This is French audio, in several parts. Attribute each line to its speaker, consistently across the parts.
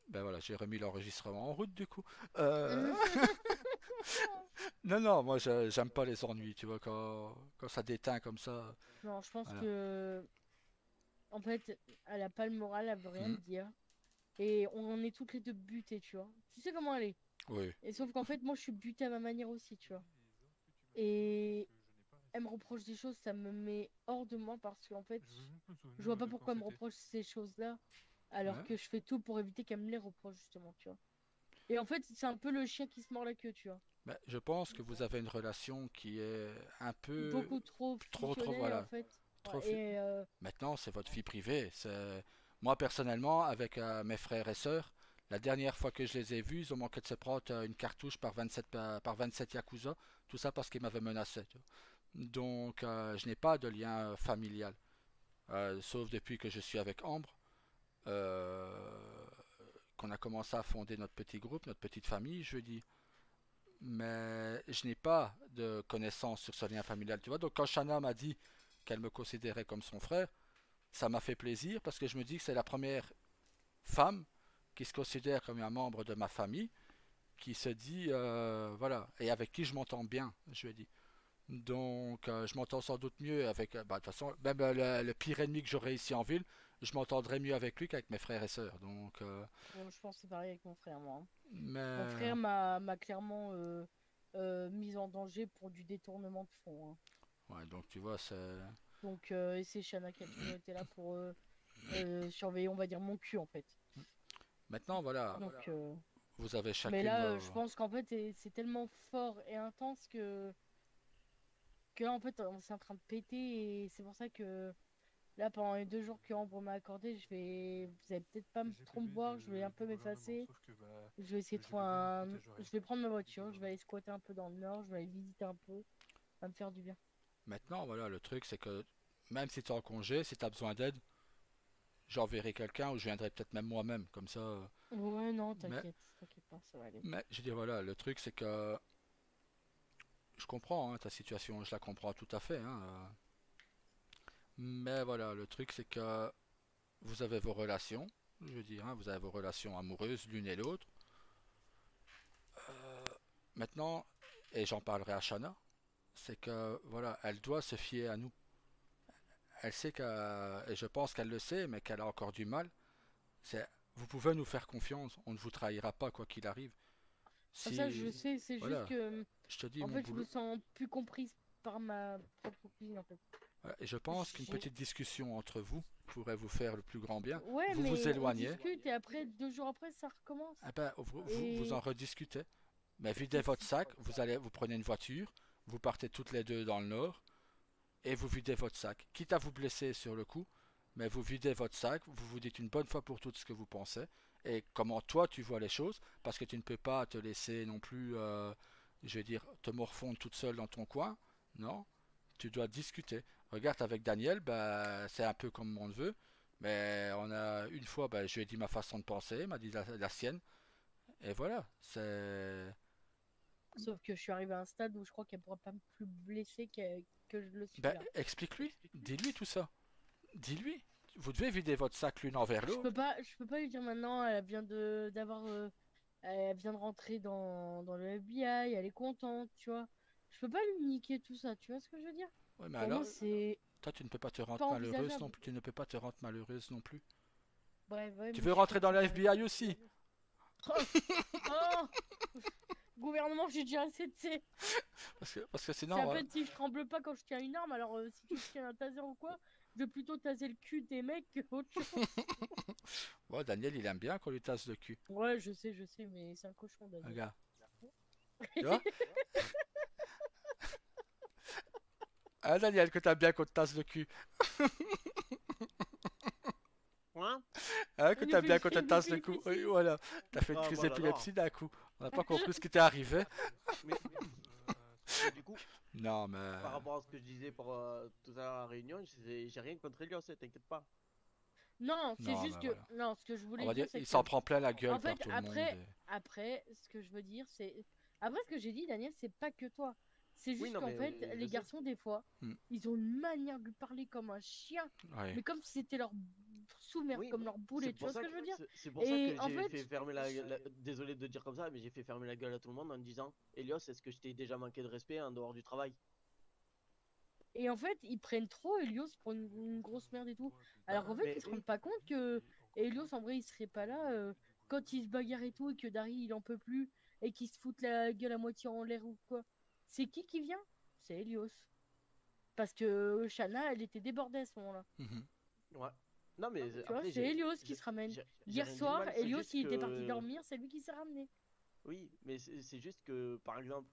Speaker 1: Ben voilà, j'ai remis l'enregistrement en route du coup. Euh, Non, non, moi j'aime pas les ennuis, tu vois, quand ça déteint comme ça.
Speaker 2: Non, je pense
Speaker 1: Voilà.
Speaker 2: que en fait, elle a pas le moral, elle veut rien
Speaker 1: Hmm.
Speaker 2: te dire. Et on en est toutes les deux butées, tu vois. Tu sais comment elle est.
Speaker 1: Oui.
Speaker 2: Et sauf qu'en fait, moi, je suis butée à ma manière aussi, tu vois. Et elle me reproche des choses, ça me met hors de moi parce qu'en fait, je vois pas pourquoi elle me reproche ces choses-là, alors
Speaker 1: Ouais.
Speaker 2: que je fais tout pour éviter qu'elle me les reproche, justement, tu vois. Et en fait, c'est un peu le chien qui se mord la queue, tu vois.
Speaker 1: Ben, je pense que vous avez une relation qui est un peu
Speaker 2: Beaucoup trop
Speaker 1: trop,
Speaker 2: fusionnel, en
Speaker 1: voilà,
Speaker 2: fait.
Speaker 1: trop.
Speaker 2: Et
Speaker 1: Maintenant, c'est votre vie privée. Moi personnellement, avec mes frères et sœurs, la dernière fois que je les ai vus, ils ont manqué de se prendre une cartouche par 27 Yakuza, tout ça parce qu'ils m'avaient menacé. Tu vois. Donc, je n'ai pas de lien familial, sauf depuis que je suis avec Ambre. Euh, qu'on a commencé à fonder notre petit groupe, notre petite famille, je dis. Mais je n'ai pas de connaissances sur ce lien familial, tu vois. Donc quand Shana m'a dit qu'elle me considérait comme son frère, ça m'a fait plaisir parce que je me dis que c'est la première femme qui se considère comme un membre de ma famille, qui se dit, voilà, et avec qui je m'entends bien, je lui ai dit. Donc, je m'entends sans doute mieux avec. Bah, de toute façon, même le pire ennemi que j'aurais ici en ville, je m'entendrais mieux avec lui qu'avec mes frères et sœurs. Donc,
Speaker 2: bon, je pense que c'est pareil avec mon frère, moi, hein. Mon
Speaker 1: mais
Speaker 2: frère m'a clairement mise en danger pour du détournement de fonds, hein.
Speaker 1: ouais, donc tu vois, c'est.
Speaker 2: Donc, et c'est Shanna qui a toujours été là pour surveiller, on va dire, mon cul, en fait.
Speaker 1: Maintenant, voilà,
Speaker 2: Donc,
Speaker 1: vous avez
Speaker 2: mais
Speaker 1: chacune
Speaker 2: là, je
Speaker 1: vos.
Speaker 2: pense qu'en fait, c'est tellement fort et intense que là, en fait, on s'est en train de péter. Et c'est pour ça que là, pendant les 2 jours que Ambre m'a accordé, vous allez peut-être pas trop me voir, je vais un peu m'effacer. Je vais essayer de trouver un. Je vais prendre ma voiture, je vais aller squatter un peu dans le nord, je vais aller visiter un peu, ça va me faire du bien.
Speaker 1: Maintenant, voilà, le truc, c'est que même si tu es en congé, si tu as besoin d'aide, j'enverrai quelqu'un ou je viendrai peut-être même moi-même, comme ça.
Speaker 2: Ouais, non,
Speaker 1: Mais,
Speaker 2: t'inquiète pas, ça va aller.
Speaker 1: mais je dis, voilà, le truc, c'est que je comprends hein, ta situation, je la comprends tout à fait. Hein, mais voilà, le truc, c'est que vous avez vos relations, je veux dire, hein, vous avez vos relations amoureuses l'une et l'autre. Maintenant, et j'en parlerai à Shana, c'est que voilà, elle doit se fier à nous. Elle sait que, et je pense qu'elle le sait, mais qu'elle a encore du mal. C'est, vous pouvez nous faire confiance, on ne vous trahira pas quoi qu'il arrive.
Speaker 2: Ah, ça, je
Speaker 1: Si,
Speaker 2: sais, c'est juste
Speaker 1: voilà,
Speaker 2: que,
Speaker 1: je te dis
Speaker 2: en
Speaker 1: mon
Speaker 2: fait, je me
Speaker 1: boulot.
Speaker 2: sens plus comprise par ma propre cousine, en fait.
Speaker 1: Voilà, et je pense qu'une
Speaker 2: J'ai...
Speaker 1: petite discussion entre vous pourrait vous faire le plus grand bien.
Speaker 2: Ouais,
Speaker 1: Vous vous
Speaker 2: mais on
Speaker 1: éloignez,
Speaker 2: discute et après, 2 jours après, ça
Speaker 1: eh
Speaker 2: recommence.
Speaker 1: ben, vous en
Speaker 2: Et,
Speaker 1: rediscutez. Mais videz
Speaker 2: et
Speaker 1: votre
Speaker 2: c'est-
Speaker 1: sac, vous prenez une voiture, vous partez toutes les deux dans le nord et vous videz votre sac. Quitte à vous blesser sur le coup, mais vous videz votre sac, vous vous dites une bonne fois pour toutes ce que vous pensez et comment toi tu vois les choses, parce que tu ne peux pas te laisser non plus, je vais dire, te morfondre toute seule dans ton coin. Non, tu dois discuter. Regarde avec Daniel, bah, c'est un peu comme on le veut, mais on a une fois, bah, je lui ai dit ma façon de penser, il m'a dit la sienne, et voilà, c'est.
Speaker 2: Sauf que je suis arrivée à un stade où je crois qu'elle pourra pas me plus blesser que je le suis
Speaker 1: Ben,
Speaker 2: là.
Speaker 1: explique-lui, dis-lui tout ça. Dis-lui. Vous devez vider votre sac l'une envers l'autre.
Speaker 2: Je peux pas lui dire maintenant, elle vient de rentrer dans le FBI, elle est contente, tu vois. Je peux pas lui niquer tout ça, tu vois ce que je veux dire?
Speaker 1: Oui, mais
Speaker 2: Pour
Speaker 1: alors,
Speaker 2: moi, c'est
Speaker 1: toi, tu ne peux pas te rendre
Speaker 2: pas
Speaker 1: malheureuse non
Speaker 2: envisageable.
Speaker 1: plus. Tu ne peux pas te rendre malheureuse non plus.
Speaker 2: Bref, ouais,
Speaker 1: Tu
Speaker 2: mais
Speaker 1: veux
Speaker 2: je suis
Speaker 1: rentrer dans la
Speaker 2: fatiguée.
Speaker 1: FBI aussi.
Speaker 2: Oh, oh, gouvernement, j'ai déjà assez, tu sais.
Speaker 1: Parce que
Speaker 2: C'est à
Speaker 1: sinon,
Speaker 2: peine si je tremble pas quand je tiens une arme, alors si tu me tiens un taser ou quoi, je vais plutôt taser le cul des mecs que autre chose.
Speaker 1: bon, Daniel, il aime bien qu'on lui tasse le cul.
Speaker 2: Ouais, je sais, mais c'est un cochon, Daniel.
Speaker 1: Regarde. Tu vois. Hein, Daniel, que t'aimes bien qu'on te tasse le cul.
Speaker 3: Hein?
Speaker 1: Hein, que
Speaker 2: Il nous
Speaker 1: t'aimes
Speaker 2: fait,
Speaker 1: bien qu'on te
Speaker 2: il nous
Speaker 1: tasse
Speaker 2: fait
Speaker 1: le
Speaker 2: une
Speaker 1: cou. Oui,
Speaker 2: fessée.
Speaker 1: voilà. T'as fait une
Speaker 3: Ah
Speaker 1: crise
Speaker 3: bah là là.
Speaker 1: d'épilepsie d'un coup. On n'a pas compris ce qui t'est arrivé.
Speaker 3: Mais, mais du coup,
Speaker 1: Non, mais.
Speaker 3: par rapport à ce que je disais pour tout à l'heure à la réunion, j'ai rien contre Elios, t'inquiète pas.
Speaker 2: Non, c'est
Speaker 1: Non,
Speaker 2: juste
Speaker 1: mais
Speaker 2: que.
Speaker 1: voilà.
Speaker 2: Non, ce que je
Speaker 1: On
Speaker 2: voulais
Speaker 1: va dire,
Speaker 2: dire, c'est
Speaker 1: il s'en
Speaker 2: que.
Speaker 1: prend plein la gueule
Speaker 2: En
Speaker 1: par
Speaker 2: fait,
Speaker 1: tout le monde. Et...
Speaker 2: après, ce que je veux dire, c'est. Après, ce que j'ai dit, Daniel, c'est pas que toi. C'est
Speaker 3: Oui,
Speaker 2: juste
Speaker 3: non,
Speaker 2: qu'en
Speaker 3: mais
Speaker 2: fait,
Speaker 3: je
Speaker 2: les
Speaker 3: sais.
Speaker 2: garçons, des fois,
Speaker 1: Hmm,
Speaker 2: ils ont une manière de lui parler comme un chien,
Speaker 1: ouais.
Speaker 2: mais comme si c'était leur soumettre
Speaker 3: Oui,
Speaker 2: comme leur
Speaker 3: c'est
Speaker 2: boulet, tu
Speaker 3: pour
Speaker 2: vois ce
Speaker 3: ça
Speaker 2: que
Speaker 3: que
Speaker 2: je veux dire?
Speaker 3: c'est pour ça
Speaker 2: Et
Speaker 3: que
Speaker 2: en
Speaker 3: j'ai
Speaker 2: fait,
Speaker 3: fait fermer désolé de dire comme ça, mais j'ai fait fermer la gueule à tout le monde en disant, Elios, est-ce que je t'ai déjà manqué de respect en dehors du travail?
Speaker 2: ils prennent trop Helios pour une grosse merde et tout. Alors qu'en fait, ils
Speaker 3: Mais
Speaker 2: se rendent
Speaker 3: oui,
Speaker 2: pas compte que Helios, en vrai, il serait pas là quand il se bagarre et tout, et que Dari, il en peut plus, et qu'il se fout la gueule à moitié en l'air ou quoi. C'est qui vient? C'est Helios. Parce que Shanna, elle était débordée à ce moment-là.
Speaker 1: Mhm.
Speaker 3: ouais. Non, mais
Speaker 2: Tu vois,
Speaker 3: après,
Speaker 2: c'est Helios qui se ramène.
Speaker 3: j'ai
Speaker 2: Hier
Speaker 3: rien dit de
Speaker 2: soir,
Speaker 3: mal, c'est
Speaker 2: Helios,
Speaker 3: juste
Speaker 2: il était parti
Speaker 3: que.
Speaker 2: dormir, c'est lui qui s'est ramené.
Speaker 3: Oui, mais c'est juste que, par exemple,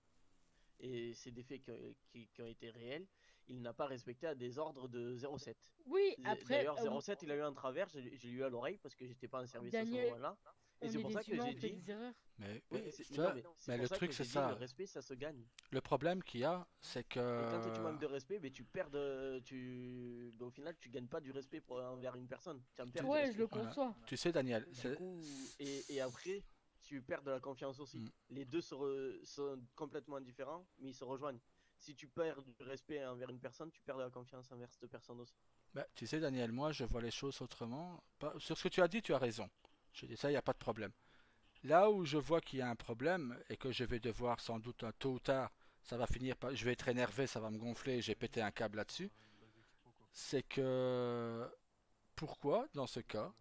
Speaker 3: et c'est des faits qui ont été réels, il n'a pas respecté à des ordres de 07.
Speaker 2: Oui, après,
Speaker 3: D'ailleurs, 07, il a eu un travers, j'ai eu à l'oreille parce que j'étais pas en service à ce
Speaker 2: Daniel,
Speaker 3: moment-là. Et
Speaker 2: on
Speaker 3: c'est
Speaker 2: est
Speaker 3: pour ça
Speaker 2: des
Speaker 3: que
Speaker 2: humains,
Speaker 3: j'ai
Speaker 2: on fait
Speaker 3: dit,
Speaker 2: des erreurs.
Speaker 3: oui,
Speaker 1: Tu
Speaker 3: mais non,
Speaker 1: vois,
Speaker 3: mais c'est
Speaker 1: mais
Speaker 3: pour
Speaker 1: le
Speaker 3: ça que
Speaker 1: truc c'est
Speaker 3: j'ai dit, le
Speaker 1: ça.
Speaker 3: respect, ça se gagne.
Speaker 1: Le problème qu'il y a, c'est
Speaker 3: Et quand tu
Speaker 1: que
Speaker 3: manques de respect, ben, tu perds de. Ben, au final, tu gagnes pas du respect envers une personne. Tu en perds
Speaker 1: tu,
Speaker 3: du
Speaker 2: Ouais, je le
Speaker 3: respect.
Speaker 1: voilà.
Speaker 2: conçois.
Speaker 1: Tu sais, Daniel,
Speaker 3: Du coup, et après, tu perds de la confiance aussi.
Speaker 1: Mm.
Speaker 3: Les deux sont complètement différents, mais ils se rejoignent. Si tu perds du respect envers une personne, tu perds de la confiance envers cette personne aussi.
Speaker 1: Bah, tu sais, Daniel, moi, je vois les choses autrement. Sur ce que tu as dit, tu as raison. Je dis ça, il n'y a pas de problème. Là où je vois qu'il y a un problème et que je vais devoir sans doute tôt ou tard, ça va finir par, je vais être énervé, ça va me gonfler, j'ai pété un câble là-dessus. C'est que pourquoi, dans ce cas,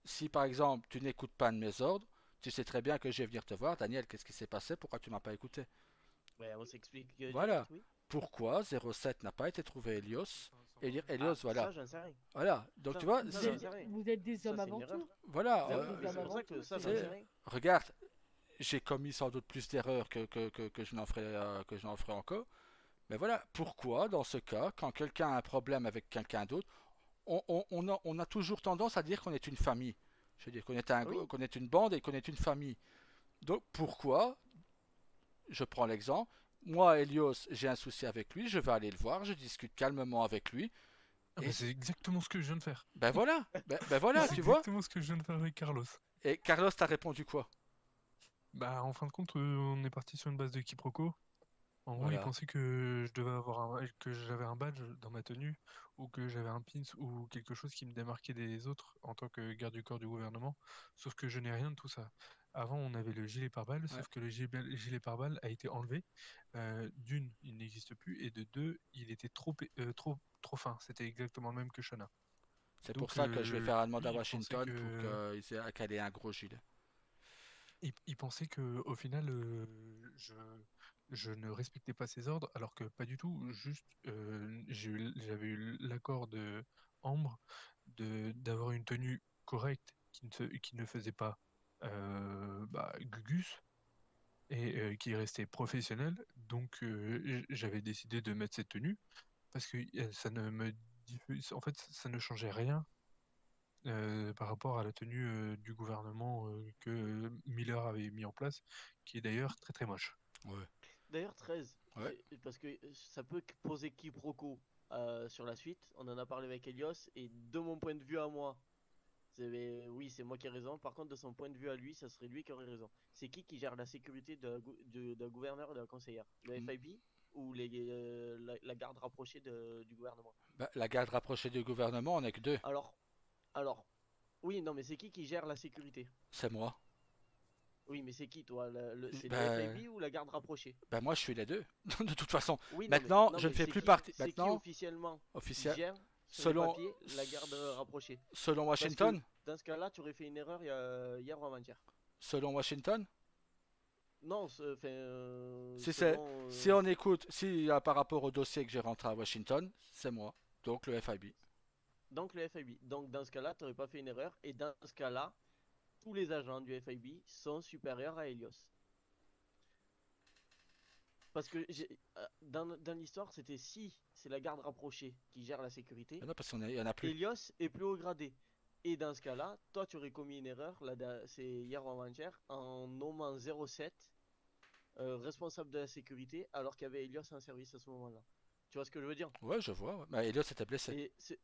Speaker 1: si par exemple tu n'écoutes pas de mes ordres, tu sais très bien que je vais venir te voir, Daniel, qu'est-ce qui s'est passé, pourquoi tu m'as pas écouté?
Speaker 3: Ouais, on s'explique direct,
Speaker 1: Voilà.
Speaker 3: oui.
Speaker 1: Pourquoi 07 n'a pas été trouvé Helios et dire
Speaker 3: Ah,
Speaker 1: Helios, voilà.
Speaker 3: ça, j'en sais rien.
Speaker 1: Voilà. Donc tu vois,
Speaker 3: Ça,
Speaker 2: Vous
Speaker 3: j'en
Speaker 2: êtes,
Speaker 3: sais rien.
Speaker 2: vous êtes des
Speaker 3: Ça,
Speaker 2: hommes
Speaker 3: c'est une
Speaker 2: avant
Speaker 3: erreur.
Speaker 2: tout.
Speaker 1: voilà.
Speaker 2: Vous êtes
Speaker 3: Mais
Speaker 2: des hommes
Speaker 3: c'est pour
Speaker 2: avant
Speaker 3: ça que
Speaker 2: tout.
Speaker 3: ça, j'en sais
Speaker 1: C'est-
Speaker 3: rien.
Speaker 1: regarde, j'ai commis sans doute plus d'erreurs que je n'en ferai encore. Mais voilà, pourquoi dans ce cas, quand quelqu'un a un problème avec quelqu'un d'autre, on a toujours tendance à dire qu'on est une famille. Je veux dire
Speaker 3: Oui,
Speaker 1: qu'on est une bande et qu'on est une famille. Donc pourquoi, je prends l'exemple, moi, Elios, j'ai un souci avec lui, je vais aller le voir, je discute calmement avec lui,
Speaker 4: Ah bah
Speaker 1: et
Speaker 4: c'est exactement ce que je viens de faire.
Speaker 1: ben voilà, ben voilà,
Speaker 4: C'est
Speaker 1: tu vois.
Speaker 4: exactement ce que je viens de faire avec Carlos.
Speaker 1: Et Carlos t'a répondu quoi?
Speaker 4: Bah en fin de compte, on est parti sur une base de quiproquo. En gros, il
Speaker 1: Voilà.
Speaker 4: pensait que je devais avoir que j'avais un badge dans ma tenue ou que j'avais un pins ou quelque chose qui me démarquait des autres en tant que garde du corps du gouvernement. Sauf que je n'ai rien de tout ça. Avant, on avait le gilet pare-balles,
Speaker 1: Ouais.
Speaker 4: sauf que le gilet pare-balles a été enlevé. D'une, il n'existe plus, et de deux, il était trop fin. C'était exactement le même que Shana.
Speaker 1: C'est pour
Speaker 4: Donc,
Speaker 1: ça que je vais faire une demande
Speaker 4: lui,
Speaker 1: à
Speaker 4: il pensait
Speaker 1: Washington pour
Speaker 4: que
Speaker 1: qu'elle ait un gros gilet.
Speaker 4: il pensait que au final, je ne respectais pas ses ordres, alors que pas du tout. Juste, j'avais eu l'accord de Ambre d'avoir une tenue correcte qui ne faisait pas Gugus et qui restait professionnelle. Donc, j'avais décidé de mettre cette tenue parce que ça ne en fait, ça ne changeait rien par rapport à la tenue du gouvernement que Miller avait mis en place, qui est d'ailleurs très très moche.
Speaker 1: Ouais.
Speaker 3: d'ailleurs 13,
Speaker 1: Ouais.
Speaker 3: parce que ça peut poser quiproquo sur la suite. On en a parlé avec Elios, et de mon point de vue à moi, oui, c'est moi qui ai raison. Par contre, de son point de vue à lui, ça serait lui qui aurait raison. C'est qui gère la sécurité d'un gouverneur et de la conseillère? Le
Speaker 1: Mm.
Speaker 3: FIB ou la garde rapprochée du gouvernement?
Speaker 1: Bah, la garde rapprochée du gouvernement, on n'est que deux.
Speaker 3: Alors, alors, oui, non, mais c'est qui gère la sécurité?
Speaker 1: C'est moi.
Speaker 3: Oui, mais c'est qui, toi? C'est le
Speaker 1: Ben,
Speaker 3: FIB ou la garde rapprochée?
Speaker 1: ben moi, je suis les deux. De toute façon,
Speaker 3: Oui, non, mais,
Speaker 1: maintenant,
Speaker 3: non,
Speaker 1: je ne
Speaker 3: mais
Speaker 1: fais
Speaker 3: c'est
Speaker 1: plus
Speaker 3: qui,
Speaker 1: partie.
Speaker 3: c'est qui
Speaker 1: Maintenant,
Speaker 3: officiellement qui
Speaker 1: officiel,
Speaker 3: gère sur les
Speaker 1: selon,
Speaker 3: papiers la garde rapprochée?
Speaker 1: selon
Speaker 3: Parce que
Speaker 1: Washington,
Speaker 3: dans ce cas-là, tu aurais fait une erreur hier ou avant-hier.
Speaker 1: selon Washington,
Speaker 3: Non, enfin,
Speaker 1: si c'est,
Speaker 3: selon.
Speaker 1: si on écoute, si par rapport au dossier que j'ai rentré à Washington, c'est moi. Donc le FIB.
Speaker 3: Donc le FIB. Donc dans ce cas-là, tu n'aurais pas fait une erreur. Et dans ce cas-là, tous les agents du FIB sont supérieurs à Helios. Parce que dans l'histoire, c'était si c'est la garde rapprochée qui gère la sécurité,
Speaker 1: Ben non, parce qu'il y en a plus.
Speaker 3: Helios est plus haut gradé. Et dans ce cas-là, toi, tu aurais commis une erreur, c'est hier ou avant-hier, en nommant 07 responsable de la sécurité, alors qu'il y avait Helios en service à ce moment-là. Tu vois ce que je veux dire?
Speaker 1: Ouais, je vois. Ouais. Ben, Elliot s'était blessé.
Speaker 3: Et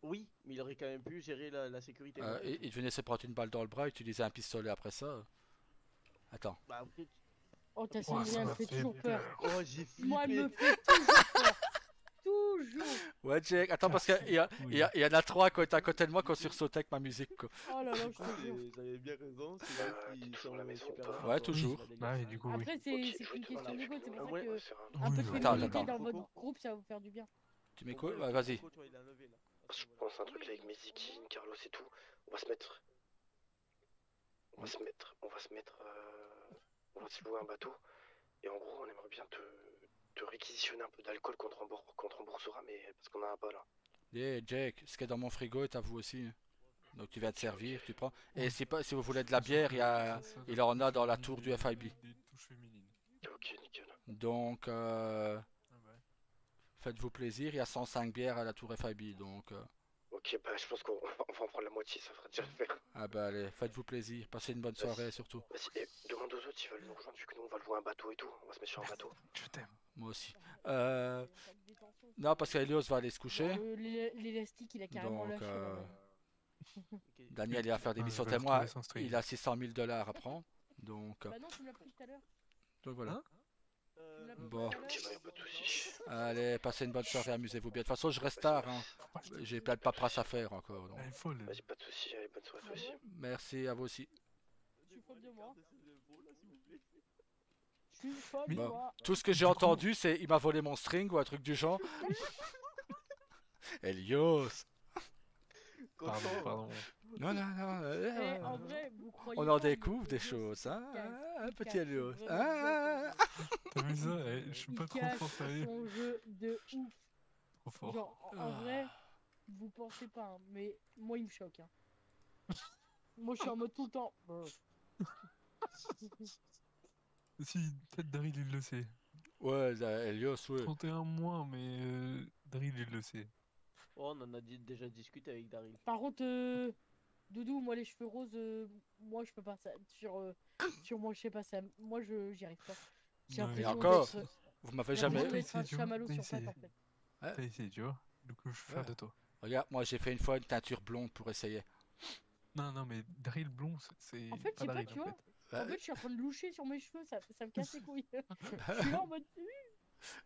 Speaker 3: oui, mais il aurait quand même pu gérer la sécurité malgré tout.
Speaker 1: Il venait se prendre une balle dans le bras, utiliser un pistolet après ça. Attends.
Speaker 3: Bah, après,
Speaker 2: Oh, ta
Speaker 4: Oh, ça
Speaker 2: Cendrillon, elle me
Speaker 4: m'a
Speaker 2: fait
Speaker 4: fait
Speaker 2: toujours peur.
Speaker 3: oh, j'ai
Speaker 2: Moi, elle
Speaker 3: flippé.
Speaker 2: me fait toujours peur. Toujours.
Speaker 1: Ouais, Jake, attends, parce qu'il
Speaker 4: Oui.
Speaker 1: y en a trois à côté de moi qui ont sursauté avec ma musique, quoi.
Speaker 2: Oh là là, je te jure.
Speaker 3: J'avais bien raison, c'est là
Speaker 5: T'es
Speaker 3: qui
Speaker 5: toujours à la
Speaker 3: sont
Speaker 5: maison ou
Speaker 3: super
Speaker 5: pas?
Speaker 3: là.
Speaker 1: Ouais,
Speaker 3: Bon,
Speaker 1: toujours.
Speaker 3: la
Speaker 4: Bah, et
Speaker 3: délégation.
Speaker 4: du coup, oui.
Speaker 2: Après,
Speaker 5: Ok,
Speaker 2: c'est
Speaker 5: je vais
Speaker 2: qu'une
Speaker 5: te
Speaker 2: question
Speaker 5: demander
Speaker 2: d'ego, c'est pour
Speaker 3: Ah
Speaker 2: ça
Speaker 3: ouais,
Speaker 2: que
Speaker 5: faire un...
Speaker 2: un peu de
Speaker 4: Oui,
Speaker 1: Attends,
Speaker 2: féminité
Speaker 1: attends.
Speaker 2: dans votre groupe, ça va vous faire du bien.
Speaker 1: Tu
Speaker 3: Pour
Speaker 1: m'écoutes?
Speaker 3: moi,
Speaker 1: Ouais,
Speaker 3: le
Speaker 1: vas-y.
Speaker 3: Coco, tu vois, il a levé là. À ce
Speaker 5: Je
Speaker 3: niveau-là.
Speaker 5: pense un truc là avec mes Zikine, Carlos et tout. On va se mettre... On va se louer un bateau. Et en gros, on aimerait bien te réquisitionner un peu d'alcool qu'on te remboursera, mais parce qu'on en a pas là.
Speaker 1: Yeah, Jake, ce qui est dans mon frigo est à vous aussi. Donc tu viens te
Speaker 5: Ok,
Speaker 1: servir,
Speaker 5: ok.
Speaker 1: tu prends. Et
Speaker 4: Oui.
Speaker 1: si vous voulez de la bière, il en a dans la tour du FIB.
Speaker 4: Des touches féminines.
Speaker 5: Ok, nickel.
Speaker 1: Donc,
Speaker 4: Ah ouais.
Speaker 1: faites-vous plaisir, il y a 105 bières à la tour FIB. Donc,
Speaker 5: Ok, bah je pense qu'on on va en prendre la moitié, ça fera déjà l'affaire.
Speaker 1: ah bah allez, faites-vous plaisir, passez une bonne soirée surtout.
Speaker 5: Vas-y, et demande aux autres s'ils veulent nous rejoindre, vu que nous on va louer un bateau et tout. On va se mettre sur un bateau.
Speaker 4: Je t'aime.
Speaker 1: Moi aussi.
Speaker 2: Il y a
Speaker 1: Euh,
Speaker 2: pas de détention,
Speaker 1: non, parce qu'Elios va aller se
Speaker 2: genre
Speaker 1: coucher.
Speaker 2: l'élastique, il a carrément
Speaker 1: Donc,
Speaker 2: lâché là. Ouais.
Speaker 3: Ok.
Speaker 1: Daniel, il va faire des
Speaker 4: Ah, je
Speaker 1: missions
Speaker 4: vais
Speaker 1: témoins.
Speaker 4: retrouver son string.
Speaker 1: Il a 600 000 dollars à prendre. Donc,
Speaker 2: Bah non, tu me l'as pris tout à l'heure.
Speaker 1: voilà.
Speaker 4: Hein
Speaker 2: Tu me l'as pris
Speaker 1: Bon.
Speaker 2: tout à l'heure.
Speaker 5: Ok, bah y'a pas de soucis.
Speaker 1: Allez, passez une bonne soirée, amusez-vous bien. De toute façon, je reste tard. Hein. J'ai plein de paperasse à faire encore. donc.
Speaker 4: Elle est folle.
Speaker 5: Vas-y, pas de soucis, allez, bonne soirée à toi aussi.
Speaker 1: Merci à vous aussi.
Speaker 2: Je suis faute de moi.
Speaker 3: Gardez ces infos, là, s'il vous plaît.
Speaker 2: Je suis faute de
Speaker 1: Bon.
Speaker 2: moi.
Speaker 1: Tout ce que j'ai entendu, c'est il m'a volé mon string ou un truc du genre. Elios.
Speaker 4: Pardon,
Speaker 3: Content.
Speaker 4: pardon.
Speaker 1: Non, non, non.
Speaker 2: Eh, en vrai, vous croyez
Speaker 1: On
Speaker 2: pas,
Speaker 1: en
Speaker 2: mais
Speaker 1: découvre des
Speaker 2: Elios,
Speaker 1: choses, hein,
Speaker 2: il casse, il
Speaker 1: petit
Speaker 2: casse
Speaker 1: Elios.
Speaker 2: vraiment bien
Speaker 1: Ah,
Speaker 4: T'as vu ça? Je suis
Speaker 2: Il
Speaker 4: pas trop
Speaker 2: casse
Speaker 4: fort, sérieux.
Speaker 2: son jeu de ouf.
Speaker 4: Trop fort.
Speaker 2: Genre, en vrai, vous pensez pas, hein, mais moi, il me choque. Hein. Moi, je suis en mode tout le temps.
Speaker 4: Si, peut-être Daryl il le sait.
Speaker 1: ouais, Elios, ouais.
Speaker 4: 31 moins, mais Daryl il le sait.
Speaker 3: Oh, on en a déjà discuté avec Daryl.
Speaker 2: Par contre, Doudou, moi, les cheveux roses, moi, je peux pas. Ça, sur moi, je sais pas, ça, moi, j'y arrive pas. J'ai
Speaker 4: Non,
Speaker 2: l'impression
Speaker 1: encore,
Speaker 2: d'être
Speaker 1: vous m'avez
Speaker 2: j'ai
Speaker 1: jamais.
Speaker 2: l'impression
Speaker 4: T'as
Speaker 2: d'être un
Speaker 4: essayé, tu vois,
Speaker 2: chamallow
Speaker 4: t'as
Speaker 2: sur pattes,
Speaker 4: essayé.
Speaker 2: en fait.
Speaker 4: T'as essayé, tu vois. Du coup, je suis fier
Speaker 1: Ouais.
Speaker 4: de toi.
Speaker 1: Regarde, moi j'ai fait une fois une teinture blonde pour essayer.
Speaker 4: Non, non, mais Daryl blond, c'est
Speaker 2: En fait, je sais pas,
Speaker 4: Daryl,
Speaker 2: tu
Speaker 4: en
Speaker 2: vois.
Speaker 4: fait.
Speaker 2: En fait, je suis en train de loucher sur mes cheveux, ça me casse les couilles. Je suis là en mode.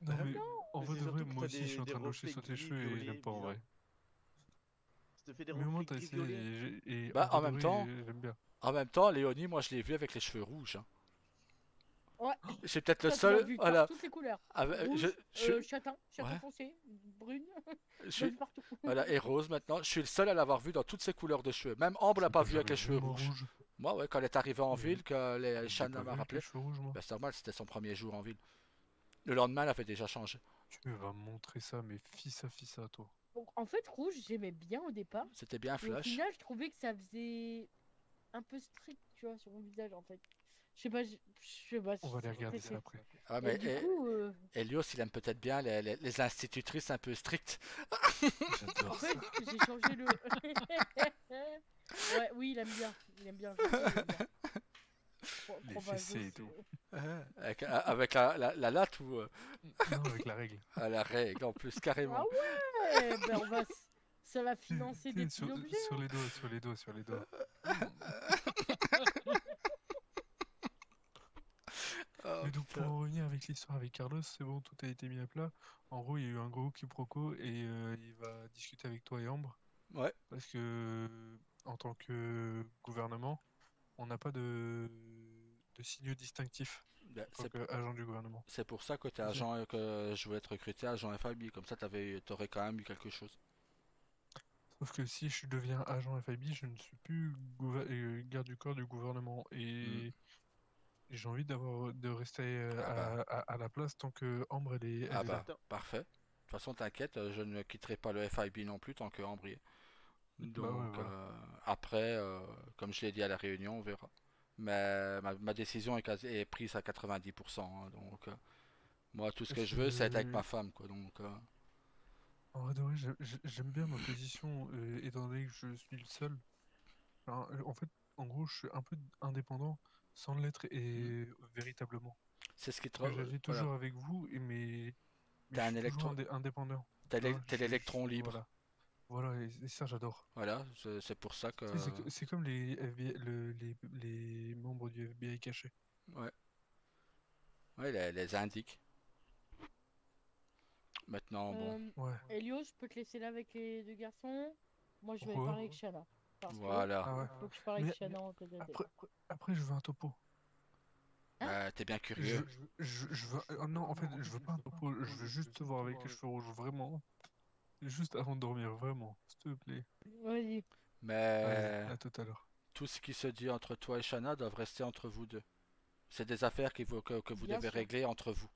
Speaker 4: Non, mais en
Speaker 3: Mais
Speaker 4: vrai
Speaker 3: c'est
Speaker 4: de vrai,
Speaker 3: surtout que
Speaker 4: moi
Speaker 3: t'as
Speaker 4: aussi, je suis en
Speaker 3: des
Speaker 4: train de loucher
Speaker 3: reflets
Speaker 4: sur tes
Speaker 3: gris,
Speaker 4: cheveux et je
Speaker 3: violets,
Speaker 4: l'aime pas en
Speaker 3: bizarres.
Speaker 4: vrai.
Speaker 3: Ça te fait des
Speaker 4: Mais au moins,
Speaker 3: reflets
Speaker 4: t'as
Speaker 3: gris
Speaker 4: essayé
Speaker 3: violets.
Speaker 4: et
Speaker 1: Bah,
Speaker 4: en
Speaker 1: en
Speaker 4: vrai de
Speaker 1: même
Speaker 4: vrai,
Speaker 1: temps-
Speaker 4: j'aime bien.
Speaker 1: En même temps, Léonie, moi je l'ai vu avec les cheveux rouges. Hein.
Speaker 2: Ouais,
Speaker 1: C'est peut-être le
Speaker 2: ça, tu l'as
Speaker 1: seul.
Speaker 2: vu
Speaker 1: Voilà.
Speaker 2: par toutes les couleurs. Rouge, châtain
Speaker 1: Ouais.
Speaker 2: foncé, brune,
Speaker 1: Je suis-
Speaker 2: meuf partout.
Speaker 1: Voilà, et rose maintenant. Je suis le seul à l'avoir vu dans toutes ses couleurs de cheveux. Même Ambre l'a pas vu avec les cheveux
Speaker 4: moi,
Speaker 1: rouges. Moi, ouais, quand elle est arrivée en
Speaker 4: Oui.
Speaker 1: ville, que les
Speaker 4: J'ai
Speaker 1: Shanna
Speaker 4: pas
Speaker 1: m'a
Speaker 4: vu avec
Speaker 1: rappelé.
Speaker 4: les cheveux rouges, moi.
Speaker 1: Bah, c'est normal, c'était son premier jour en ville. Le lendemain, elle avait déjà changé.
Speaker 4: Tu vas me montrer ça, mais fissa, toi.
Speaker 2: Donc, en fait, rouge, j'aimais bien au départ.
Speaker 1: C'était bien
Speaker 2: Et au
Speaker 1: flush.
Speaker 2: final, je trouvais que ça faisait un peu strict, tu vois, sur mon visage en fait. Je sais pas, je sais pas.
Speaker 4: On va aller
Speaker 2: c'est
Speaker 4: regarder
Speaker 2: très-
Speaker 4: ça après.
Speaker 1: Ah,
Speaker 2: Et
Speaker 1: mais
Speaker 2: du coup,
Speaker 1: Elios, il aime peut-être bien les institutrices un peu strictes.
Speaker 2: en
Speaker 4: J'adore ça.
Speaker 2: fait, j'ai changé le. Ouais, oui, il aime bien. Il aime bien. Je sais, il aime bien.
Speaker 4: Les
Speaker 2: Prends pas
Speaker 4: fessées et
Speaker 2: Zeus,
Speaker 4: tout.
Speaker 1: Avec la latte ou
Speaker 4: Non, avec la règle.
Speaker 1: à la règle en plus, carrément.
Speaker 2: Ah ouais, ben on va. Ça va financer des
Speaker 4: Sur,
Speaker 2: petits objets.
Speaker 4: sur les doigts, sur les doigts, sur les doigts.
Speaker 1: Oh,
Speaker 4: Mais donc
Speaker 1: putain.
Speaker 4: pour en revenir avec l'histoire avec Carlos, c'est bon, tout a été mis à plat. En gros, il y a eu un gros quiproquo et il va discuter avec toi et Ambre.
Speaker 1: Ouais.
Speaker 4: Parce que en tant que gouvernement, on n'a pas de signaux distinctifs
Speaker 1: Ben,
Speaker 4: en tant qu'agent du gouvernement.
Speaker 1: c'est pour ça que t'es agent, que je voulais être recruté agent FIB. Comme ça, t'aurais quand même eu quelque chose.
Speaker 4: Sauf que si je deviens agent FIB, je ne suis plus garde du corps du gouvernement. Et j'ai envie de rester à la place tant que Ambre elle
Speaker 1: Ah
Speaker 4: est
Speaker 1: bah,
Speaker 4: là.
Speaker 1: parfait. De toute façon, t'inquiète, je ne quitterai pas le FIB non plus tant que Ambre y est.
Speaker 4: Bah ouais,
Speaker 1: Donc,
Speaker 4: voilà.
Speaker 1: après, comme je l'ai dit à la réunion, on verra. Mais ma décision est prise à 90%. Hein, donc, moi, tout ce que
Speaker 4: Parce
Speaker 1: je veux, c'est être avec
Speaker 4: que-
Speaker 1: ma femme. Quoi, donc,
Speaker 4: En vrai, de vrai, j'aime bien ma position, étant donné que je suis le seul. Enfin, en fait, en gros, je suis un peu indépendant sans l'être et véritablement.
Speaker 1: c'est ce qui te
Speaker 4: Parce que j'agis
Speaker 1: voilà.
Speaker 4: toujours avec vous, mais
Speaker 1: T'es
Speaker 4: je
Speaker 1: un
Speaker 4: suis toujours indépendant.
Speaker 1: T'es
Speaker 4: Tu vois,
Speaker 1: l'électron libre.
Speaker 4: Voilà, voilà et ça, j'adore.
Speaker 1: Voilà, c'est pour ça que.
Speaker 4: Tu sais, c'est comme les, FBI les membres du FBI cachés.
Speaker 1: Ouais, les indiques. Maintenant, bon.
Speaker 4: Ouais.
Speaker 2: Elio, je peux te laisser là avec les deux garçons. Moi, je vais
Speaker 4: Pourquoi?
Speaker 2: parler avec Shanna. Parce que
Speaker 1: Voilà.
Speaker 4: Ah ouais.
Speaker 2: faut que je parle
Speaker 4: Mais,
Speaker 2: avec Shanna en tête à tête.
Speaker 4: après, je veux un topo.
Speaker 1: T'es bien
Speaker 4: Je,
Speaker 1: curieux.
Speaker 4: je veux. Oh non, en fait, je veux pas un topo. Je veux juste te voir avec les cheveux rouges, vraiment. Juste avant de dormir, vraiment. S'il te plaît.
Speaker 2: Vas-y.
Speaker 4: Vas-y,
Speaker 1: Mais
Speaker 4: à tout à l'heure.
Speaker 1: tout ce qui se dit entre toi et Shanna doit rester entre vous deux. C'est des affaires que vous
Speaker 2: Bien
Speaker 1: devez
Speaker 2: sûr.
Speaker 1: régler entre vous.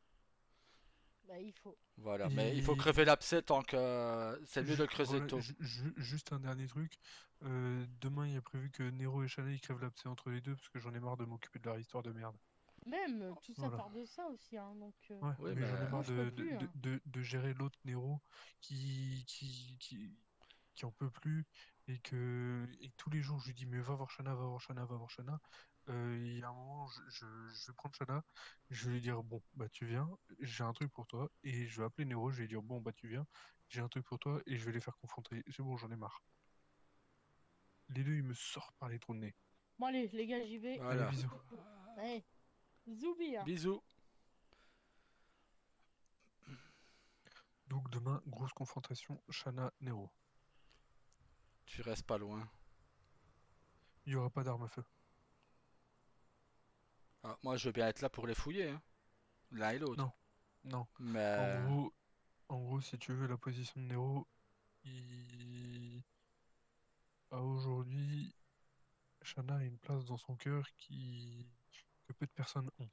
Speaker 2: Bah, il faut.
Speaker 1: Voilà. Mais il faut
Speaker 4: Et
Speaker 1: crever l'abcès tant que c'est mieux de le creuser
Speaker 4: voilà,
Speaker 1: tôt.
Speaker 4: juste un dernier truc. Demain, il y a prévu que Nero et Shanna ils crèvent l'abcès entre les deux parce que j'en ai marre de m'occuper de leur histoire de merde.
Speaker 2: Même, tout ça
Speaker 4: Voilà.
Speaker 2: part de ça aussi, hein. Donc,
Speaker 4: Ouais,
Speaker 1: Oui,
Speaker 4: mais j'en ai
Speaker 1: mais
Speaker 2: moi,
Speaker 4: marre
Speaker 2: je peux plus, hein.
Speaker 4: de gérer l'autre Nero qui en peut plus et tous les jours je lui dis mais va voir Shanna, va voir Shanna, va voir Shanna. Il y a un moment je vais prendre Shanna, je vais lui dire bon bah tu viens, j'ai un truc pour toi et je vais appeler Nero, je vais lui dire bon bah tu viens, j'ai un truc pour toi et je vais les faire confronter. C'est bon, j'en ai marre. Les deux ils me sortent par les trous de nez.
Speaker 2: Bon, allez, les gars, j'y vais.
Speaker 4: Allez
Speaker 1: voilà.
Speaker 4: bisous.
Speaker 2: Allez, Zoubi, hein.
Speaker 1: Bisous.
Speaker 4: Donc demain grosse confrontation Shanna Nero.
Speaker 1: Tu restes pas loin.
Speaker 4: Il y aura pas d'arme à feu.
Speaker 1: Ah, moi, je veux bien être là pour les fouiller, hein. L'un et l'autre.
Speaker 4: Non, non.
Speaker 1: Mais
Speaker 4: En gros, si tu veux, la position de Nero, à aujourd'hui, Shanna a une place dans son cœur que peu de personnes ont.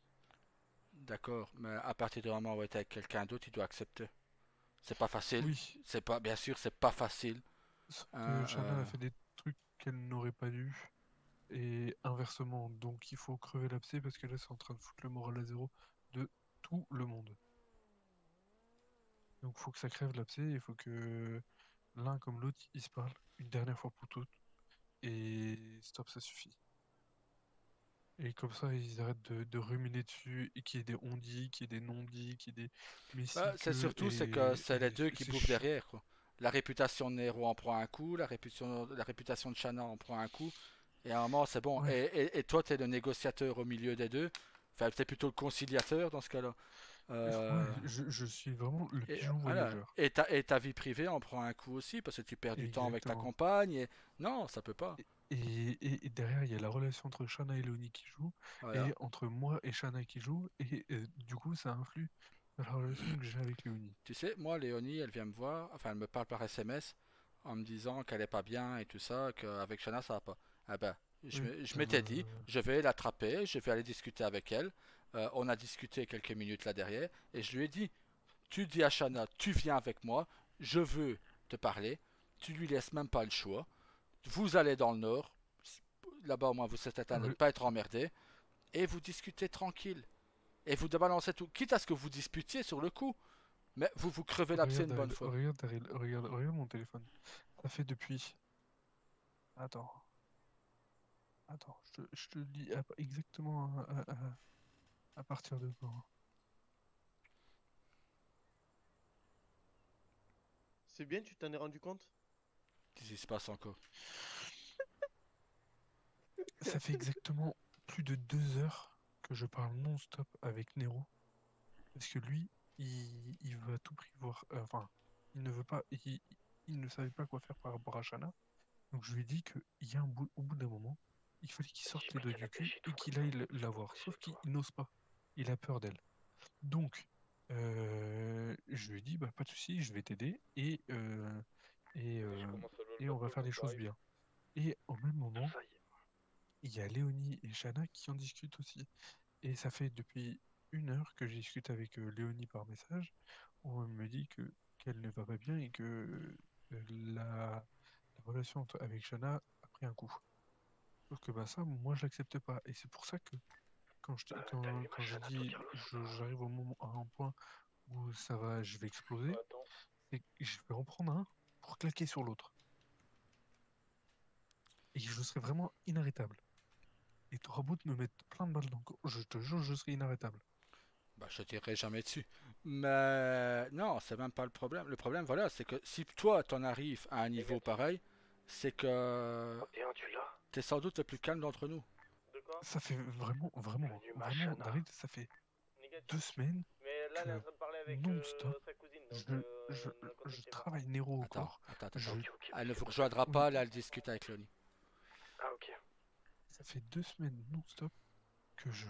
Speaker 1: d'accord. Mais à partir du moment où tu es avec quelqu'un d'autre, il doit accepter. C'est pas facile.
Speaker 4: Oui,
Speaker 1: C'est pas, bien sûr, c'est pas facile.
Speaker 4: sauf que
Speaker 1: Hein,
Speaker 4: Shanna a fait des trucs qu'elle n'aurait pas dû, et inversement. Donc il faut crever l'abcès parce que là, c'est en train de foutre le moral à zéro de tout le monde. Donc il faut que ça crève l'abcès, il faut que l'un comme l'autre, ils se parlent une dernière fois pour toutes, et stop, ça suffit. Et comme ça, ils arrêtent de ruminer dessus, et qu'il y ait des on-dit, qu'il y ait des non-dits, qu'il y ait des mais si
Speaker 1: c'est
Speaker 4: que,
Speaker 1: surtout c'est que c'est les deux qui
Speaker 4: c'est
Speaker 1: bouffent
Speaker 4: chiant.
Speaker 1: derrière, quoi. La réputation de Nero en prend un coup, la réputation de Shanna en prend un coup, et à un moment c'est bon.
Speaker 4: Ouais,
Speaker 1: Et toi, t'es le négociateur au milieu des deux, enfin, t'es plutôt le conciliateur dans ce cas-là.
Speaker 4: ouais,
Speaker 1: Euh,
Speaker 4: je suis vraiment le
Speaker 1: et
Speaker 4: pigeon
Speaker 1: voilà.
Speaker 4: voyageur.
Speaker 1: Et ta vie privée en prend un coup aussi, parce que tu perds du temps avec ta
Speaker 4: Exactement.
Speaker 1: compagne, et non, ça peut pas.
Speaker 4: Et derrière, il y a la relation entre Shanna et Leonie qui joue,
Speaker 1: Voilà.
Speaker 4: et entre moi et Shanna qui joue, et du coup, ça influe dans la relation que j'ai avec Leonie.
Speaker 1: Tu sais, moi, Léonie, elle vient me voir, enfin, elle me parle par SMS en me disant qu'elle est pas bien et tout ça, qu'avec Shana, ça va pas. Ah ben,
Speaker 4: Oui,
Speaker 1: je m'étais dit, je vais l'attraper, je vais aller discuter avec elle. On a discuté quelques minutes là derrière, et je lui ai dit, tu dis à Shana, tu viens avec moi, je veux te parler, tu lui laisses même pas le choix. Vous allez dans le nord, là-bas au moins vous êtes à ne
Speaker 4: re-
Speaker 1: pas être emmerdé, et vous discutez tranquille. Et vous balancez tout, quitte à ce que vous disputiez sur le coup. Mais vous crevez l'abcès
Speaker 4: regarde,
Speaker 1: une bonne fois.
Speaker 4: regarde mon téléphone. Ça fait depuis. Attends, je te le dis exactement à partir de quand.
Speaker 3: C'est bien, tu t'en es rendu compte?
Speaker 1: Qu'est-ce qui se passe encore?
Speaker 4: Ça fait exactement plus de 2 heures que je parle non-stop avec Nero. Parce que lui, il veut à tout prix voir. Enfin, il ne veut pas. Il ne savait pas quoi faire par rapport à Shanna. Donc je lui ai dit qu'il y a au bout d'un moment, il fallait qu'il
Speaker 5: Si
Speaker 4: sorte
Speaker 5: j'ai
Speaker 4: les
Speaker 5: pris
Speaker 4: doigts
Speaker 5: un
Speaker 4: du
Speaker 5: appel
Speaker 4: cul
Speaker 5: chez
Speaker 4: et
Speaker 5: toi
Speaker 4: qu'il
Speaker 5: maintenant,
Speaker 4: aille
Speaker 5: je
Speaker 4: la
Speaker 5: vais
Speaker 4: voir.
Speaker 5: rentrer
Speaker 4: Sauf
Speaker 5: chez
Speaker 4: qu'il
Speaker 5: toi.
Speaker 4: n'ose pas. Il a peur d'elle. Donc, je lui ai dit, bah, pas de souci, je vais t'aider et,
Speaker 5: Vas-y, je
Speaker 4: euh,
Speaker 5: commence à le
Speaker 4: et on va
Speaker 5: local,
Speaker 4: faire les
Speaker 5: donc
Speaker 4: choses
Speaker 5: t'arrives.
Speaker 4: bien. Et au même moment,
Speaker 5: Ça y est.
Speaker 4: il y a Léonie et Shanna qui en discutent aussi. Et ça fait depuis 1 heure que je discute avec Léonie par message, où elle me dit qu'elle ne va pas bien et que la relation avec Shanna a pris un coup. Sauf que bah ça, moi je l'accepte pas. Et c'est pour ça que
Speaker 5: T'as eu
Speaker 4: quand j'ai
Speaker 5: machin à te
Speaker 4: dit
Speaker 5: dire le soir.
Speaker 4: j'arrive au moment à un point où ça va, je vais exploser,
Speaker 5: Attends.
Speaker 4: c'est que je vais en prendre un pour claquer sur l'autre. Et je serai vraiment inarrêtable. Et t'auras beau te me mettre plein de balles dans le corps, je te jure, je serai inarrêtable.
Speaker 1: Bah, je tirerai jamais dessus. Mais non, c'est même pas le problème. Le problème, voilà, c'est que si toi, t'en arrives à un niveau
Speaker 5: Négatif.
Speaker 1: pareil, c'est que
Speaker 5: 31, tu l'as?
Speaker 1: t'es sans doute le plus calme d'entre nous.
Speaker 3: De quoi?
Speaker 4: Ça fait vraiment, vraiment,
Speaker 5: Devenu
Speaker 4: vraiment,
Speaker 5: Machana.
Speaker 4: David, ça fait
Speaker 3: Négatif.
Speaker 4: 2 semaines
Speaker 3: Mais là, elle est en
Speaker 4: que
Speaker 3: train de parler avec
Speaker 4: non-stop,
Speaker 3: sa cousine.
Speaker 5: Donc,
Speaker 4: Je, je,
Speaker 5: on a
Speaker 4: je
Speaker 5: contacté
Speaker 4: travaille Nero au
Speaker 1: Attends,
Speaker 4: corps.
Speaker 1: attends, attends.
Speaker 4: Je,
Speaker 5: Ok, ok,
Speaker 1: Elle ne
Speaker 5: ok,
Speaker 1: vous
Speaker 5: pas de
Speaker 1: rejoindra
Speaker 5: soucis.
Speaker 1: pas, là, elle discute avec Loni.
Speaker 5: Ah, ok.
Speaker 4: ça fait 2 semaines non-stop que je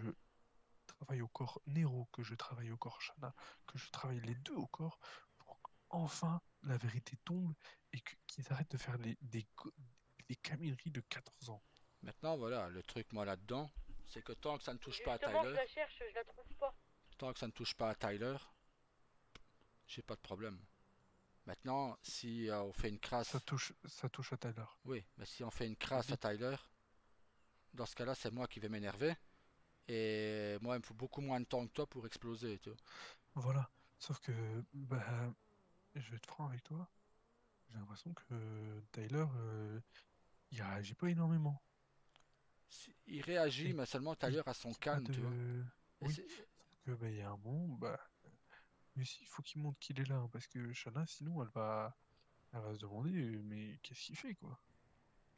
Speaker 4: travaille au corps Nero, que je travaille au corps Shana, que je travaille les deux au corps pour qu'enfin la vérité tombe et qu'ils arrêtent de faire des camineries de 14 ans.
Speaker 1: Maintenant, voilà, le truc, moi, là-dedans, c'est que tant que ça ne touche pas à
Speaker 2: Justement, je
Speaker 1: Tyler,
Speaker 2: la cherche, je la trouve pas.
Speaker 1: tant que ça ne touche pas à Tyler, j'ai pas de problème. Maintenant, si on fait une crasse,
Speaker 4: Ça touche à Tyler.
Speaker 1: oui, mais si on fait une crasse à Tyler, dans ce cas-là, c'est moi qui vais m'énerver. Et moi, il me faut beaucoup moins de temps que toi pour exploser, tu vois.
Speaker 4: Voilà. Sauf que, bah, je vais être franc avec toi, j'ai l'impression que Tyler, il réagit pas énormément.
Speaker 1: Il réagit,
Speaker 4: Et
Speaker 1: mais seulement
Speaker 4: il
Speaker 1: Tyler a son
Speaker 4: n'y a pas
Speaker 1: calme, tu vois.
Speaker 4: de...
Speaker 1: Et
Speaker 4: Oui, sauf que, bah, il y a un moment, bah, lui aussi, il faut qu'il montre qu'il est là, hein, parce que Shanna, sinon, elle va se demander, mais qu'est-ce qu'il fait, quoi?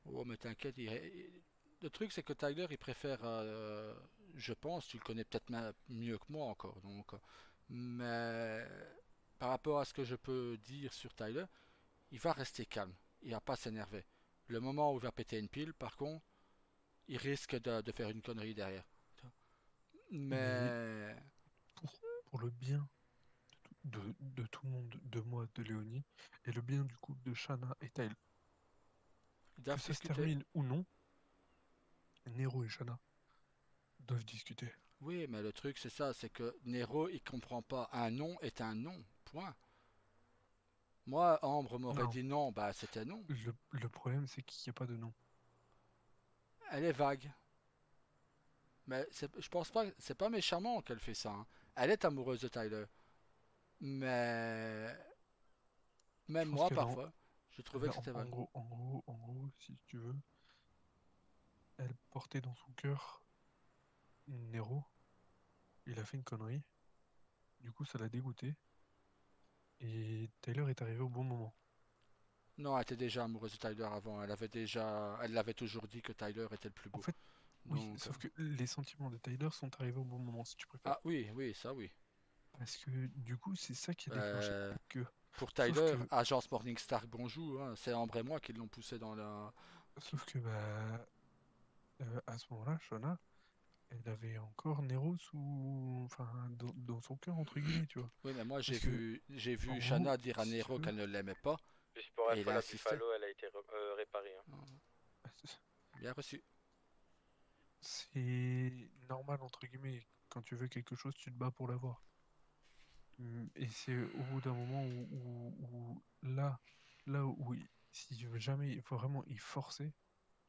Speaker 1: Oh, mais t'inquiète, le truc, c'est que Tyler, il préfère, je pense, tu le connais peut-être mieux que moi encore, donc, mais par rapport à ce que je peux dire sur Tyler, il va rester calme, il va pas s'énerver. Le moment où il va péter une pile, par contre, il risque de faire une connerie derrière.
Speaker 4: Mais
Speaker 1: Mais
Speaker 4: pour le bien de tout le monde, de moi, de Léonie, et le bien du couple de Shanna et Tyler,
Speaker 1: ils
Speaker 4: que
Speaker 1: doivent
Speaker 4: ça se
Speaker 1: discuter.
Speaker 4: termine ou non, Nero et Shanna doivent discuter.
Speaker 1: Oui, mais le truc, c'est ça, c'est que Nero, il comprend pas. Un non est un non, point. Moi, Ambre m'aurait
Speaker 4: Non,
Speaker 1: dit non, bah c'était non.
Speaker 4: le problème, c'est qu'il n'y a pas de nom.
Speaker 1: Elle est vague. Mais je pense pas, c'est pas méchamment qu'elle fait ça, hein. Elle est amoureuse de Tyler. Mais
Speaker 4: Je
Speaker 1: même
Speaker 4: pense
Speaker 1: moi,
Speaker 4: qu'elle
Speaker 1: parfois, je trouvais que
Speaker 4: en,
Speaker 1: c'était
Speaker 4: en
Speaker 1: vague.
Speaker 4: gros, en gros, en gros, si tu veux, elle portait dans son cœur Nero. Il a fait une connerie. Du coup, ça l'a dégoûté. Et Tyler est arrivé au bon moment.
Speaker 1: Non, elle était déjà amoureuse de Tyler avant. Elle l'avait toujours dit que Tyler était le plus
Speaker 4: En
Speaker 1: beau.
Speaker 4: fait, oui,
Speaker 1: Donc,
Speaker 4: sauf que les sentiments de Tyler sont arrivés au bon moment, si tu préfères.
Speaker 1: ah oui, oui, ça oui.
Speaker 4: Parce que du coup, c'est ça qui a déclenché
Speaker 1: Euh,
Speaker 4: que.
Speaker 1: pour
Speaker 4: Sauf
Speaker 1: Tyler,
Speaker 4: que,
Speaker 1: agence Morningstar, bonjour, hein, c'est Ambre et moi qui l'ont poussé dans la.
Speaker 4: sauf que bah, à ce moment-là, Shona, elle avait encore Nero enfin, dans son cœur, entre guillemets, tu vois.
Speaker 1: Oui, mais moi
Speaker 4: Parce que,
Speaker 1: j'ai
Speaker 4: en
Speaker 1: vu
Speaker 4: gros,
Speaker 1: Shanna dire à
Speaker 4: si tu
Speaker 1: Nero
Speaker 4: veux,
Speaker 1: qu'elle ne l'aimait pas
Speaker 5: Juste pour
Speaker 1: et il
Speaker 5: info,
Speaker 1: a
Speaker 5: la
Speaker 1: insisté.
Speaker 5: Buffalo, elle a été réparée, hein.
Speaker 1: Bien reçu.
Speaker 4: c'est normal, entre guillemets. Quand tu veux quelque chose, tu te bats pour l'avoir. Et c'est au bout d'un moment où là où si jamais vraiment il forçait,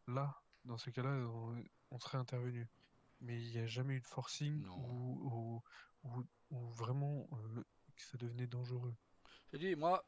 Speaker 4: là, dans ce cas-là, on serait intervenu. Mais il n'y a jamais eu de forcing
Speaker 1: Non.
Speaker 4: où vraiment que ça devenait dangereux.
Speaker 1: Je dis, moi,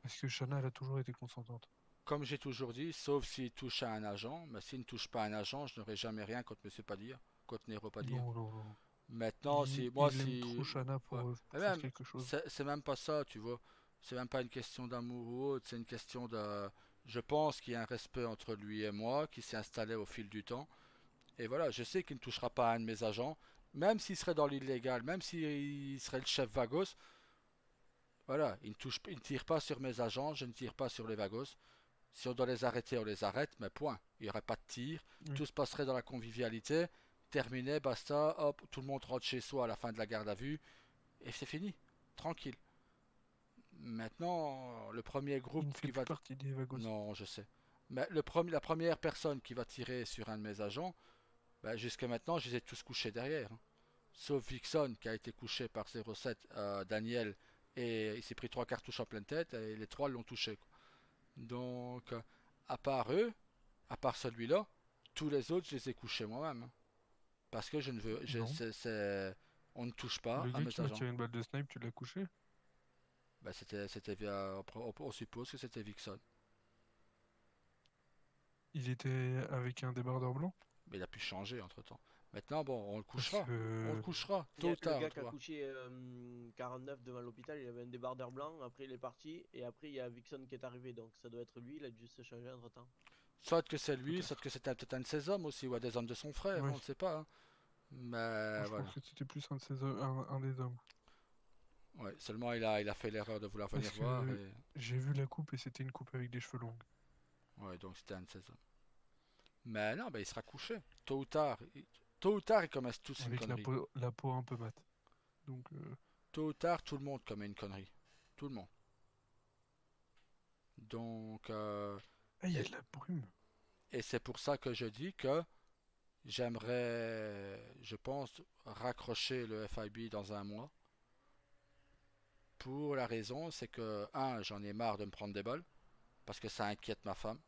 Speaker 4: Parce que Shanna, elle a toujours été consentante.
Speaker 1: comme j'ai toujours dit, sauf s'il touche à un agent, mais s'il ne touche pas à un agent, je n'aurai jamais rien contre Monsieur Padir, contre Nero Padir.
Speaker 4: Non, non, non.
Speaker 1: Maintenant,
Speaker 4: Il,
Speaker 1: si moi,
Speaker 4: il aime trop
Speaker 1: si,
Speaker 4: Shanna
Speaker 1: ouais. Et
Speaker 4: pour faire
Speaker 1: même,
Speaker 4: quelque chose.
Speaker 1: c'est même pas ça, tu vois. C'est même pas une question d'amour ou autre, c'est une question de. Je pense qu'il y a un respect entre lui et moi qui s'est installé au fil du temps. Et voilà, je sais qu'il ne touchera pas à un de mes agents, même s'il serait dans l'illégal, même s'il serait le chef Vagos. Voilà, il ne tire pas sur mes agents, je ne tire pas sur les Vagos. Si on doit les arrêter, on les arrête, mais point. Il n'y aurait pas de tir,
Speaker 4: Oui.
Speaker 1: tout se passerait dans la convivialité, terminé, basta, hop, tout le monde rentre chez soi à la fin de la garde à vue, et c'est fini, tranquille. Maintenant, le premier
Speaker 4: Il ne
Speaker 1: groupe
Speaker 4: fait
Speaker 1: qui
Speaker 4: plus
Speaker 1: va...
Speaker 4: partie des Vagos.
Speaker 1: Non, je sais. Mais la première personne qui va tirer sur un de mes agents, ben, jusqu'à maintenant, je les ai tous couchés derrière, hein. Sauf Vixon qui a été couché par 07 Daniel et il s'est pris 3 cartouches en pleine tête et les 3 l'ont touché, quoi. Donc, à part eux, à part celui-là, tous les autres, je les ai couchés moi-même, hein. Parce que je ne veux.
Speaker 4: Non.
Speaker 1: On ne touche pas
Speaker 4: Le
Speaker 1: à
Speaker 4: gars
Speaker 1: mes
Speaker 4: qui m'a
Speaker 1: agents.
Speaker 4: tiré une balle de snipe, tu l'as couché?
Speaker 1: Bah, on suppose que c'était Vixon.
Speaker 4: Il était avec un débardeur blanc?
Speaker 1: Mais il a pu changer entre temps. Maintenant, bon, on le
Speaker 4: Parce
Speaker 1: couchera. On le
Speaker 4: que
Speaker 1: couchera,
Speaker 3: Il y
Speaker 1: tôt
Speaker 3: a
Speaker 1: ou
Speaker 3: le
Speaker 1: tard,
Speaker 3: gars
Speaker 1: tu
Speaker 3: qui a
Speaker 1: vois.
Speaker 3: couché 49 devant l'hôpital, il avait un débardeur blanc, après il est parti, et après il y a Vixen qui est arrivé, donc ça doit être lui, il a dû se changer entre temps.
Speaker 1: Soit que c'est lui, soit
Speaker 4: peut-être.
Speaker 1: que c'était peut-être un de ses hommes aussi, ou un des hommes de son frère,
Speaker 4: Oui.
Speaker 1: on ne sait pas, hein.
Speaker 4: Moi,
Speaker 1: Mais
Speaker 4: je
Speaker 1: voilà.
Speaker 4: pense que c'était plus un des hommes.
Speaker 1: Ouais, seulement il a fait l'erreur de vouloir venir
Speaker 4: Parce
Speaker 1: voir
Speaker 4: que
Speaker 1: et...
Speaker 4: j'ai vu la coupe et c'était une coupe avec des cheveux longs.
Speaker 1: Ouais, donc c'était un de ces hommes. Mais non, ben il sera couché. Tôt ou tard. Tôt ou tard, ils commettent tous une
Speaker 4: Avec
Speaker 1: connerie.
Speaker 4: la peau un peu mate. Donc,
Speaker 1: Tôt ou tard, tout le monde commet une connerie. Tout le monde. Donc,
Speaker 4: ah, il y a
Speaker 1: et,
Speaker 4: de la brume.
Speaker 1: et c'est pour ça que je dis que j'aimerais, je pense, raccrocher le FIB dans un mois. Pour la raison, c'est que, un, j'en ai marre de me prendre des balles, parce que ça inquiète ma femme,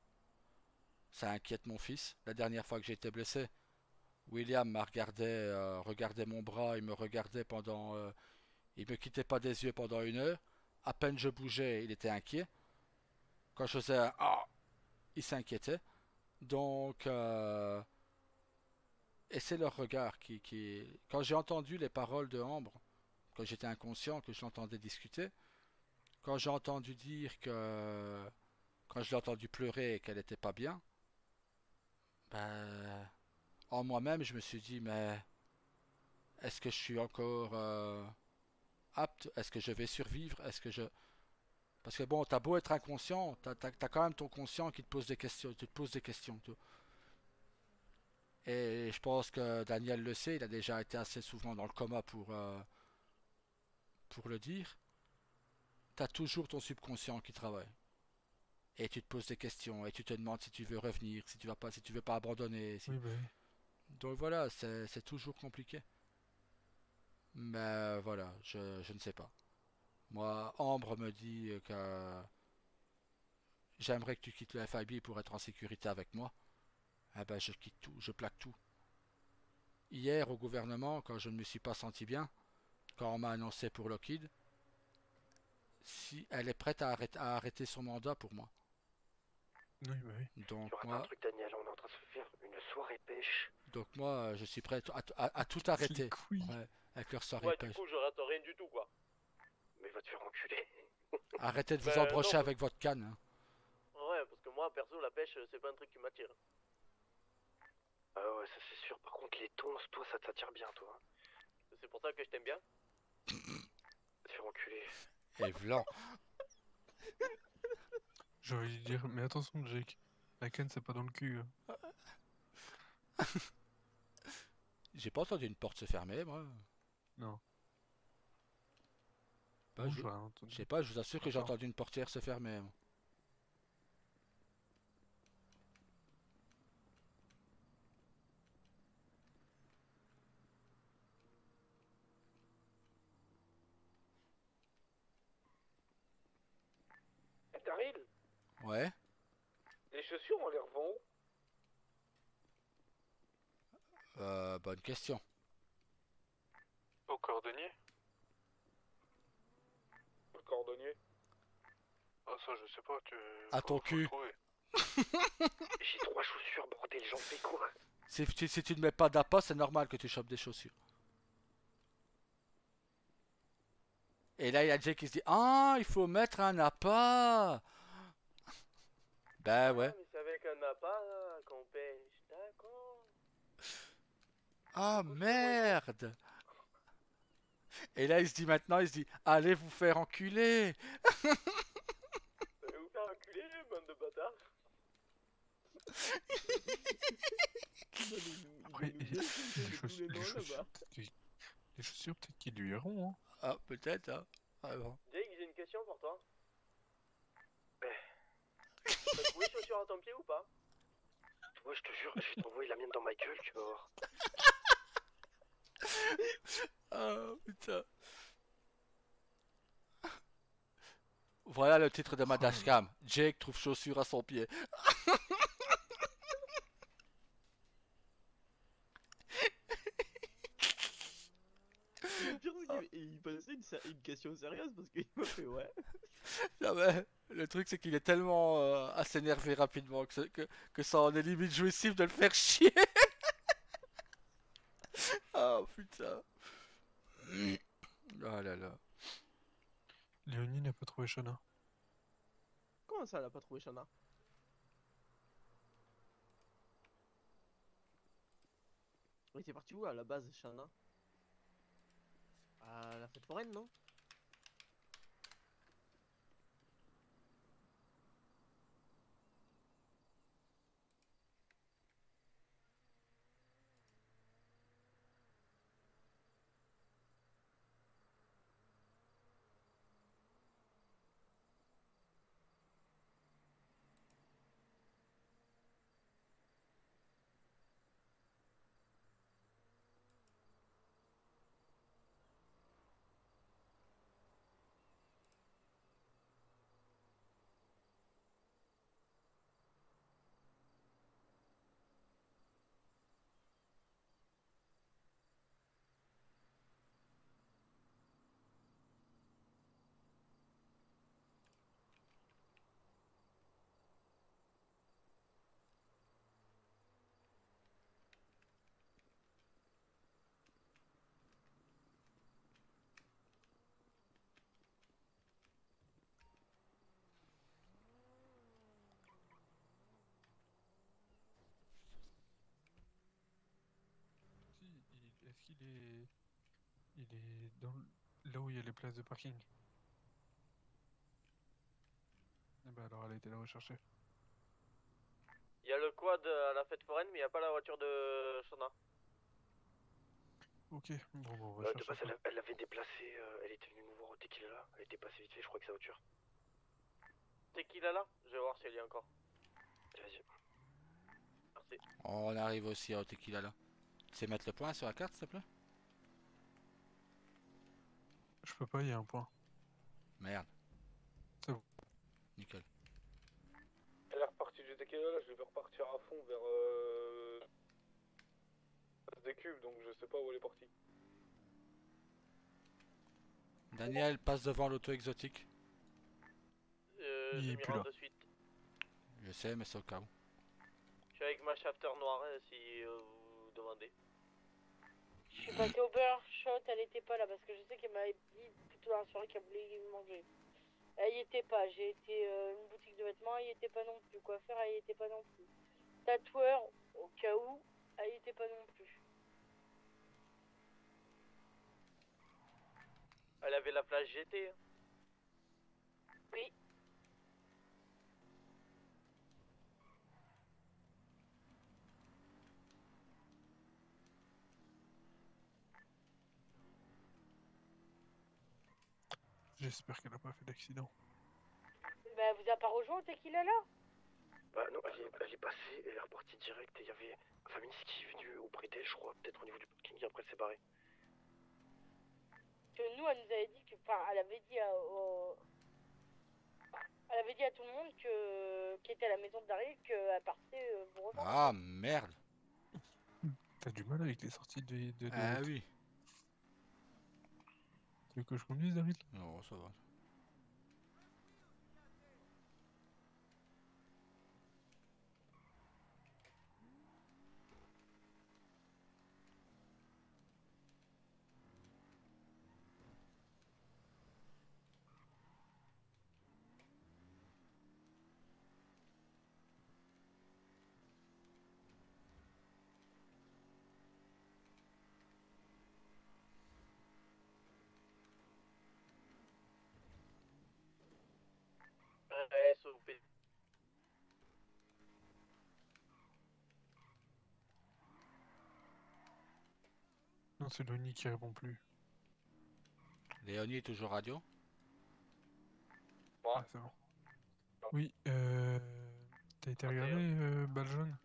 Speaker 1: ça inquiète mon fils. La dernière fois que j'ai été blessé, William m'a regardait mon bras, il me regardait pendant, il me quittait pas des yeux pendant 1 heure. À peine je bougeais, il était inquiet. Quand je faisais un ah, il s'inquiétait. Donc, et c'est leur regard Quand j'ai entendu les paroles de Ambre, quand j'étais inconscient, que je l'entendais discuter, quand j'ai entendu dire que... Quand je l'ai entendu pleurer et qu'elle était pas bien, ben... En moi-même, je me suis dit, mais... Est-ce que je suis encore apte? Est-ce que je vais survivre? Est-ce que je... Parce que bon, t'as beau être inconscient, t'as quand même ton conscient qui te pose des questions. Tu te poses des questions. Et je pense que Daniel le sait, il a déjà été assez souvent dans le coma pour le dire. T'as toujours ton subconscient qui travaille. Et tu te poses des questions et tu te demandes si tu veux revenir, si tu veux pas abandonner.
Speaker 4: Oui, bah oui.
Speaker 1: Donc voilà, c'est toujours compliqué. Mais voilà, je ne sais pas. Moi, Ambre me dit que j'aimerais que tu quittes le FIB pour être en sécurité avec moi. Eh ben je quitte tout, je plaque tout. Hier au gouvernement, quand je ne me suis pas senti bien, quand on m'a annoncé pour Lockheed, si elle est prête à arrêter son mandat pour moi.
Speaker 4: Oui, bah oui.
Speaker 1: Donc
Speaker 5: Tu rates un
Speaker 1: moi,
Speaker 5: truc, Daniel, on est en train de se faire une soirée pêche.
Speaker 1: je suis prêt à tout
Speaker 4: Casse les
Speaker 1: arrêter.
Speaker 4: couilles.
Speaker 1: Ouais, avec leur soirée
Speaker 3: Ouais, du
Speaker 1: pêche.
Speaker 3: coup, je rate rien du tout, quoi.
Speaker 5: Mais va te faire enculer.
Speaker 1: Arrêtez de vous
Speaker 3: Ben,
Speaker 1: embrocher
Speaker 3: non,
Speaker 1: avec votre canne. Hein.
Speaker 3: Ouais, parce que moi, perso, la pêche, c'est pas un truc qui m'attire.
Speaker 5: Ah ouais, ça c'est sûr. Par contre, les tons, toi, ça t'attire bien, toi.
Speaker 3: C'est pour ça que je t'aime bien.
Speaker 5: Va te faire enculer.
Speaker 1: Et vlan.
Speaker 4: J'ai envie de dire, mais attention, Jake. La canne, c'est pas dans le cul.
Speaker 1: J'ai pas entendu une porte se fermer, moi.
Speaker 4: Non.
Speaker 1: Bah,
Speaker 4: Bon,
Speaker 1: je
Speaker 4: j'ai rien entendu.
Speaker 1: sais pas, je vous assure que j'ai
Speaker 4: Attends.
Speaker 1: entendu une portière se fermer. Moi.
Speaker 5: Daryl,
Speaker 1: Ouais.
Speaker 5: les chaussures, on les revend où?
Speaker 1: Bonne question.
Speaker 4: Au cordonnier?
Speaker 5: Le cordonnier.
Speaker 4: Ah, ça, je sais pas, tu.
Speaker 1: À ton cul.
Speaker 5: J'ai 3 chaussures, bordel, j'en fais quoi?
Speaker 1: Si tu ne mets pas d'appât, c'est normal que tu chopes des chaussures. Et là, il y a Jay qui se dit ah, il faut mettre un appât. Ben ouais.
Speaker 3: mais c'est avec un appât, là, qu'on pêche. D'accord.
Speaker 1: Ah merde. Et là, il se dit maintenant, il se dit allez vous faire enculer.
Speaker 3: Vous allez vous faire enculer, bande de bâtards.
Speaker 4: Après, les chaussures, les chaussures, peut-être qu'ils lui iront, hein.
Speaker 1: Ah peut-être. Hein. Ah, bon.
Speaker 3: Jake, j'ai une question pour toi. T'as trouvé chaussures à ton pied ou pas?
Speaker 5: Toi, je te jure, je vais t'envoyer la mienne dans ma gueule, tu vas voir.
Speaker 1: Ah putain. Voilà le titre de ma dashcam. Jake trouve chaussures à son pied.
Speaker 3: Il pensait une question sérieuse parce qu'il m'a fait ouais.
Speaker 1: Non, mais le truc c'est qu'il est tellement à s'énerver rapidement que ça en est limite jouissif de le faire chier. Oh putain. Oh là là.
Speaker 4: Léonie n'a pas trouvé Shana.
Speaker 3: Comment ça, elle a pas trouvé Shana? Il était parti où à la base, Shana? À la fête foraine, non?
Speaker 4: est-ce qu'il est... Il est dans là où il y a les places de parking. Eh ben alors elle a été la rechercher.
Speaker 6: Il y a le quad à la fête foraine, mais il n'y a pas la voiture de Shona.
Speaker 4: Ok, bon, on va
Speaker 5: De
Speaker 4: chercher
Speaker 5: base,
Speaker 4: ça.
Speaker 5: elle l'avait déplacé, elle était venue nous voir au Tequila là. Elle était passée vite fait, je crois que sa voiture.
Speaker 6: C'est qui là? Je vais voir si elle y est encore.
Speaker 5: Vas-y.
Speaker 6: Merci.
Speaker 1: On arrive aussi au Tequila là. Tu sais mettre le point sur la carte, s'il te plaît?
Speaker 4: Je peux pas, il y a un point.
Speaker 1: Merde.
Speaker 4: C'est bon.
Speaker 1: Nickel.
Speaker 7: Elle est repartie du tequila là, je vais repartir à fond vers des cubes, donc je sais pas où elle est partie.
Speaker 1: Daniel, passe devant l'auto exotique.
Speaker 6: Je
Speaker 4: Il est
Speaker 6: m'y
Speaker 4: plus
Speaker 6: rends
Speaker 4: là.
Speaker 6: de suite.
Speaker 1: Je sais, mais c'est au cas où.
Speaker 6: Je suis avec ma shafter noire si vous demandez.
Speaker 2: Je suis passé au Burger Shot, elle était pas là parce que je sais qu'elle m'avait dit plutôt dans la soirée qu'elle voulait manger. Elle y était pas, j'ai été une boutique de vêtements, elle y était pas non plus. Coiffeur, elle y était pas non plus. Tatoueur, au cas où, elle y était pas non plus.
Speaker 6: Elle avait la flash GT. Hein.
Speaker 2: Oui.
Speaker 4: J'espère qu'elle a pas fait d'accident.
Speaker 2: Bah, elle vous a pas rejoint au Tequila là?
Speaker 5: Bah non, elle est passée, elle est repartie direct et il y avait Famille qui est venue auprès d'elle, je crois, peut-être au niveau du parking et après elle s'est barrée.
Speaker 2: Que nous, elle nous avait dit que, enfin, elle avait dit elle avait dit à tout le monde que, qui était à la maison d'arrêt, qu'elle partait vous rejoindre.
Speaker 1: Ah merde.
Speaker 4: T'as du mal avec les sorties de
Speaker 1: Ah
Speaker 4: route.
Speaker 1: oui.
Speaker 4: Tu veux que je conduise, Daryl?
Speaker 1: Non, ça va.
Speaker 6: SOP.
Speaker 4: Non, c'est Lonnie qui répond plus.
Speaker 1: Léonie est toujours radio?
Speaker 7: Ouais.
Speaker 4: Ah, c'est bon. Oui, t'as été regardé, balle jaune?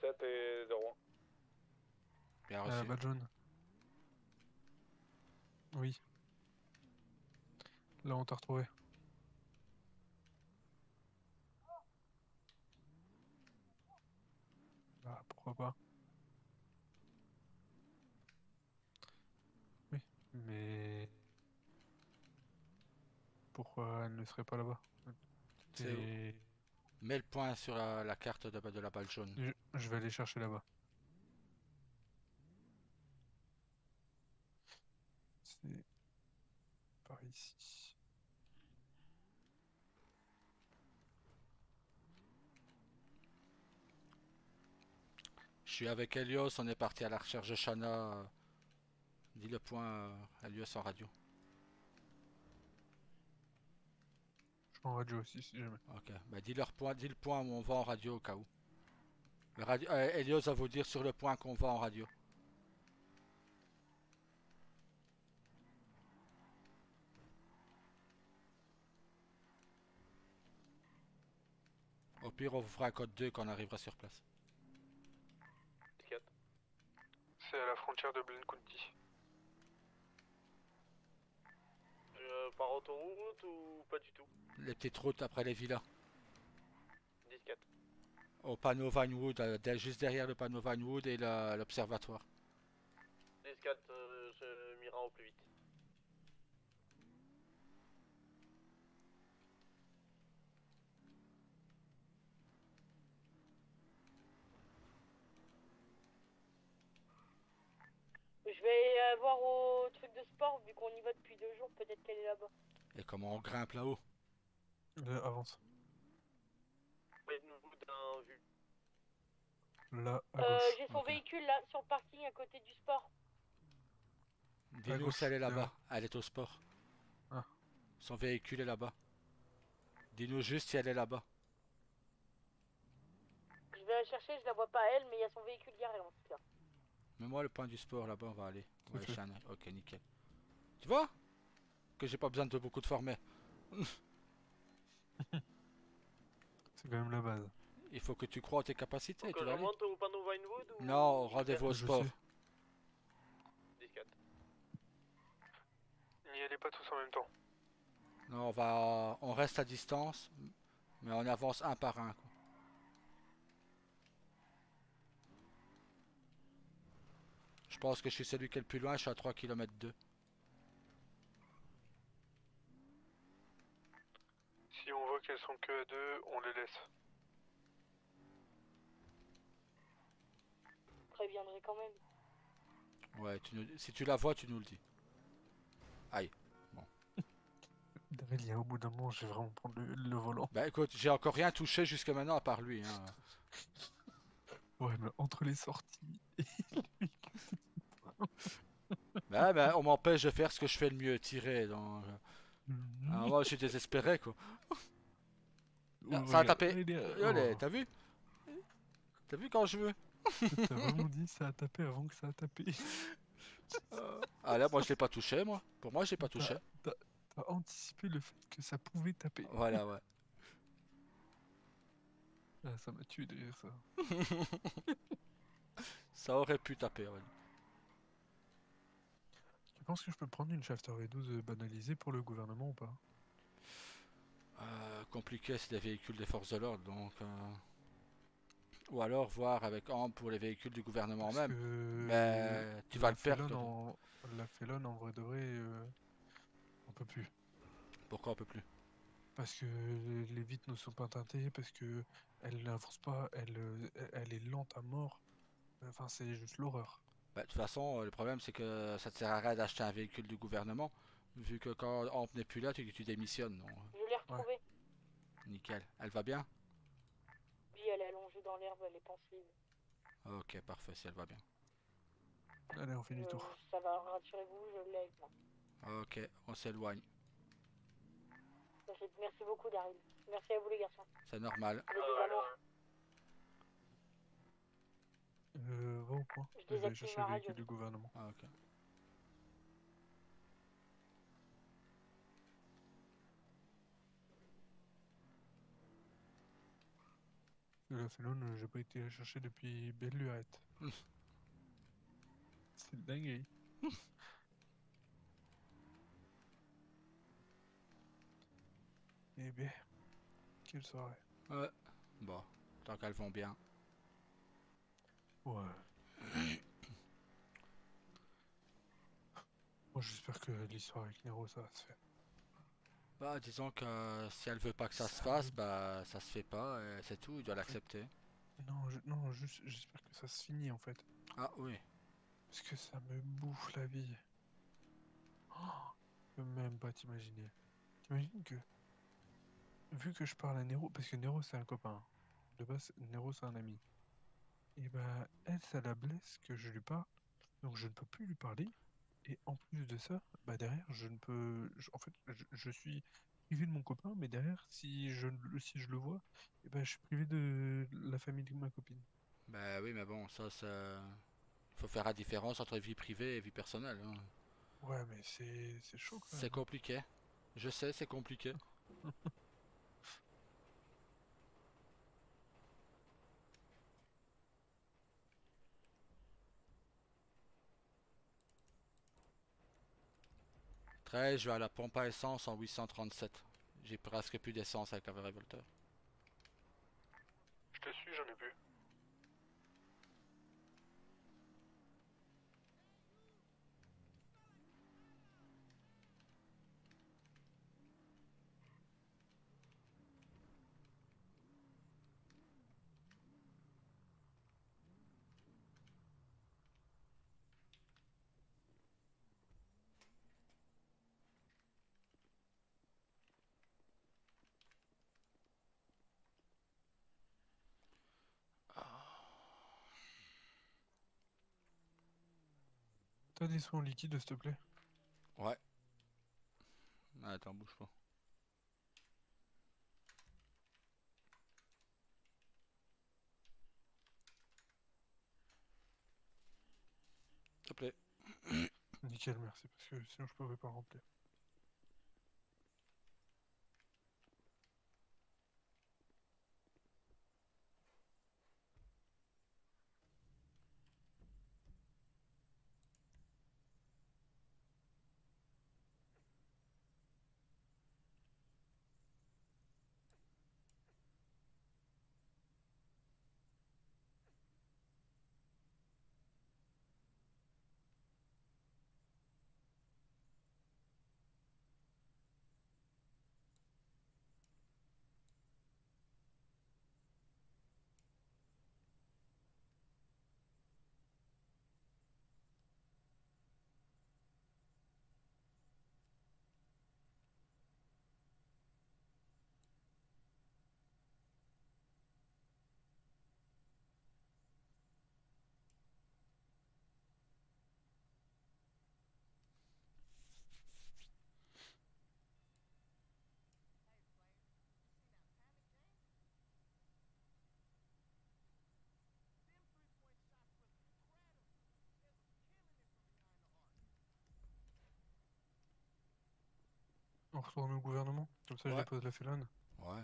Speaker 7: 07 et 01.
Speaker 1: Bien reçu.
Speaker 4: Balle jaune. Oui. Là, on t'a retrouvé. Bah, pourquoi pas. Oui, mais... Pourquoi elle ne serait pas là-bas?
Speaker 1: C'est où?
Speaker 4: Et...
Speaker 1: Mets le point sur la carte de la balle jaune.
Speaker 4: Je vais aller chercher là-bas. C'est... par ici.
Speaker 1: Je suis avec Elios, on est parti à la recherche de Shana. Dis le point Elios en radio.
Speaker 4: Je suis en radio aussi, si jamais.
Speaker 1: Ok, bah dis le point où on va en radio au cas où. Elios va vous dire sur le point qu'on va en radio. Au pire, on vous fera un code 2 quand on arrivera sur place.
Speaker 4: C'est à la frontière de Blaine County.
Speaker 6: Par autoroute ou pas du tout?
Speaker 1: Les petites routes après les villas.
Speaker 6: 10-4.
Speaker 1: Au panneau Vinewood, juste derrière le panneau Vinewood et l'observatoire.
Speaker 6: 10-4, je m'y rends au plus vite.
Speaker 2: Je vais voir au truc de sport, vu qu'on y va depuis 2 jours, peut-être qu'elle est là-bas.
Speaker 1: Et comment on grimpe là-haut?
Speaker 4: Avance.
Speaker 6: Oui, nous d'un vue.
Speaker 4: là, à gauche.
Speaker 2: J'ai son
Speaker 1: Ok.
Speaker 2: véhicule là, sur le parking à côté du sport.
Speaker 1: Dis-nous
Speaker 4: gauche,
Speaker 1: si elle est là-bas.
Speaker 4: derrière.
Speaker 1: Elle est au sport.
Speaker 4: Ah.
Speaker 1: Son véhicule est là-bas. Dis-nous juste si elle est là-bas.
Speaker 2: Je vais la chercher, je la vois pas elle, mais il y a son véhicule garé en tout cas.
Speaker 1: Mets-moi le point du sport là-bas, on va aller. On va
Speaker 4: C'est
Speaker 1: aller
Speaker 4: fait.
Speaker 1: jeter un œil. Ok, nickel. Tu vois que j'ai pas besoin de beaucoup de former.
Speaker 4: C'est quand même la base.
Speaker 1: Il faut que tu crois en tes capacités,
Speaker 6: Faut que
Speaker 1: tu
Speaker 6: je
Speaker 1: vas aller.
Speaker 6: remonte au panneau Vinewood ou...
Speaker 1: Non, rendez-vous au
Speaker 4: Je
Speaker 1: sport.
Speaker 4: sais.
Speaker 6: 10-4.
Speaker 7: N'y allez pas tous en même temps.
Speaker 1: Non, on reste à distance, mais on avance un par un, quoi. Je pense que je suis celui qui est le plus loin, je suis à 3 km 2.
Speaker 7: Si on voit qu'elles sont que à deux, on les laisse.
Speaker 2: Je préviendrai quand même.
Speaker 1: Ouais, si tu la vois, tu nous le dis. Aïe.
Speaker 4: Daryl, il y a au bout d'un moment, je vais vraiment prendre le volant.
Speaker 1: Bah écoute, j'ai encore rien touché jusque maintenant à part lui, hein.
Speaker 4: Ouais, mais entre les sorties et
Speaker 1: Bah, on m'empêche de faire ce que je fais le mieux, tirer. Donc... Ah, moi, je suis désespéré, quoi. Ah, ça a tapé. Allez, t'as vu? T'as vu quand je veux?
Speaker 4: T'as vraiment dit ça a tapé avant que ça a tapé.
Speaker 1: Ah là, moi je l'ai pas touché, moi. Pour moi, je l'ai pas touché.
Speaker 4: T'as anticipé le fait que ça pouvait taper.
Speaker 1: Voilà, ouais.
Speaker 4: Ah, ça m'a tué de rire, ça.
Speaker 1: Ça aurait pu taper, ouais.
Speaker 4: Tu penses que je peux prendre une Shafter V12 banalisée pour le gouvernement ou pas?
Speaker 1: Compliqué, c'est des véhicules des forces de l'ordre, donc... Ou alors voir avec Ambre pour les véhicules du gouvernement
Speaker 4: Parce
Speaker 1: même.
Speaker 4: que
Speaker 1: Mais tu vas le perdre.
Speaker 4: La Félone, en vrai de vrai, on peut plus.
Speaker 1: Pourquoi on peut plus?
Speaker 4: Parce que les vitres ne sont pas teintées, parce que elle n'avance pas, elle est lente à mort. Enfin, c'est juste l'horreur.
Speaker 1: Bah, de toute façon, le problème c'est que ça te sert à rien d'acheter un véhicule du gouvernement, vu que quand Ambre n'est plus là, tu démissionnes. Donc,
Speaker 2: Je l'ai retrouvée.
Speaker 1: nickel. Elle va bien?
Speaker 2: Oui, elle est allongée dans l'herbe, elle est pensive.
Speaker 1: Ok, parfait, si elle va bien.
Speaker 4: Allez, on fait du tour.
Speaker 2: Ça va, rassurez-vous, je l'ai avec moi.
Speaker 1: Ok, on s'éloigne.
Speaker 2: Merci beaucoup, Daryl. Merci à vous, les garçons.
Speaker 1: C'est normal.
Speaker 2: Je vous amour.
Speaker 4: Va au point.
Speaker 2: Je
Speaker 4: Je vais aller
Speaker 2: désactive
Speaker 4: chercher
Speaker 2: ma
Speaker 4: le
Speaker 2: radio.
Speaker 4: véhicule du gouvernement.
Speaker 1: Ah, ok.
Speaker 4: La Félone, j'ai pas été la chercher depuis belle lurette. C'est dingue. Eh bien, quelle soirée.
Speaker 1: Ouais. Bon, tant qu'elles vont bien.
Speaker 4: Ouais. Moi, j'espère que l'histoire avec Nero, ça va se faire.
Speaker 1: Bah, disons que si elle veut pas que ça se fasse, bah ça se fait pas, et c'est tout, il doit l'accepter.
Speaker 4: Non, juste, j'espère que ça se finit en fait.
Speaker 1: Ah oui.
Speaker 4: Parce que ça me bouffe la vie. Oh, je peux même pas t'imaginer. T'imagines que, vu que je parle à Nero, parce que Nero c'est un copain. De base, Nero c'est un ami. Et bah, elle, ça la blesse que je lui parle. Donc je ne peux plus lui parler. Et en plus de ça, bah derrière, je ne peux. En fait, je suis privé de mon copain, mais derrière, si je le vois, et ben, je suis privé de la famille de ma copine.
Speaker 1: Bah oui, mais bon, ça... Faut faire la différence entre vie privée et vie personnelle, hein.
Speaker 4: Ouais, mais c'est chaud quand
Speaker 1: C'est
Speaker 4: même.
Speaker 1: compliqué. Je sais, c'est compliqué. Très, je vais à la pompe à essence en 837. J'ai presque plus d'essence avec un révolteur.
Speaker 7: Je te suis, j'en ai plus.
Speaker 4: T'as des soins en liquide, s'il te plaît?
Speaker 1: Ouais. Attends, bouge pas. S'il te plaît.
Speaker 4: Nickel, merci, parce que sinon je pourrais pas remplir. On retourne au gouvernement, comme ça je
Speaker 1: Ouais.
Speaker 4: dépose la félonne.
Speaker 1: Ouais.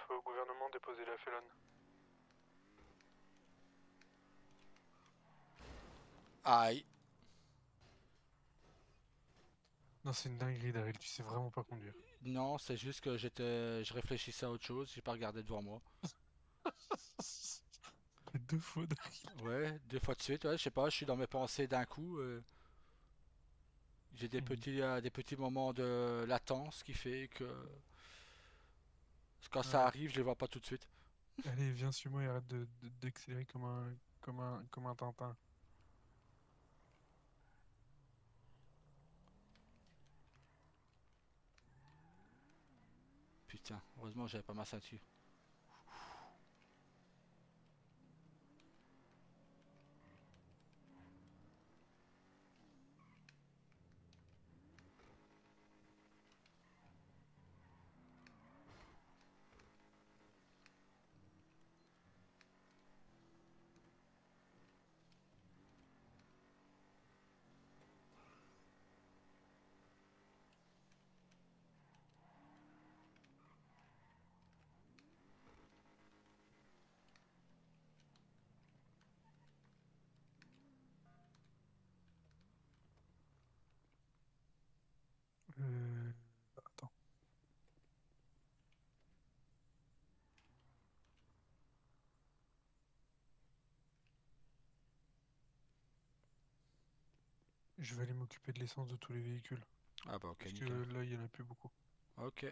Speaker 4: Au gouvernement, déposer la félonne.
Speaker 1: Aïe.
Speaker 4: Non, c'est une dinguerie, Daryl, tu sais vraiment pas conduire.
Speaker 1: Non, c'est juste que je réfléchissais à autre chose, j'ai pas regardé devant moi.
Speaker 4: Deux fois, Daryl.
Speaker 1: Ouais, 2 fois de suite, ouais, je sais pas, je suis dans mes pensées d'un coup. J'ai des petits moments de latence qui fait que quand ça
Speaker 4: Ouais.
Speaker 1: arrive, je les vois pas tout de suite.
Speaker 4: Allez, viens sur moi et arrête d'accélérer comme un Tintin.
Speaker 1: Putain, heureusement que j'avais pas ma ceinture.
Speaker 4: Attends. Je vais aller m'occuper de l'essence de tous les véhicules.
Speaker 1: Ah bah ok,
Speaker 4: Parce que
Speaker 1: nickel.
Speaker 4: là, il y en a plus beaucoup.
Speaker 1: Ok.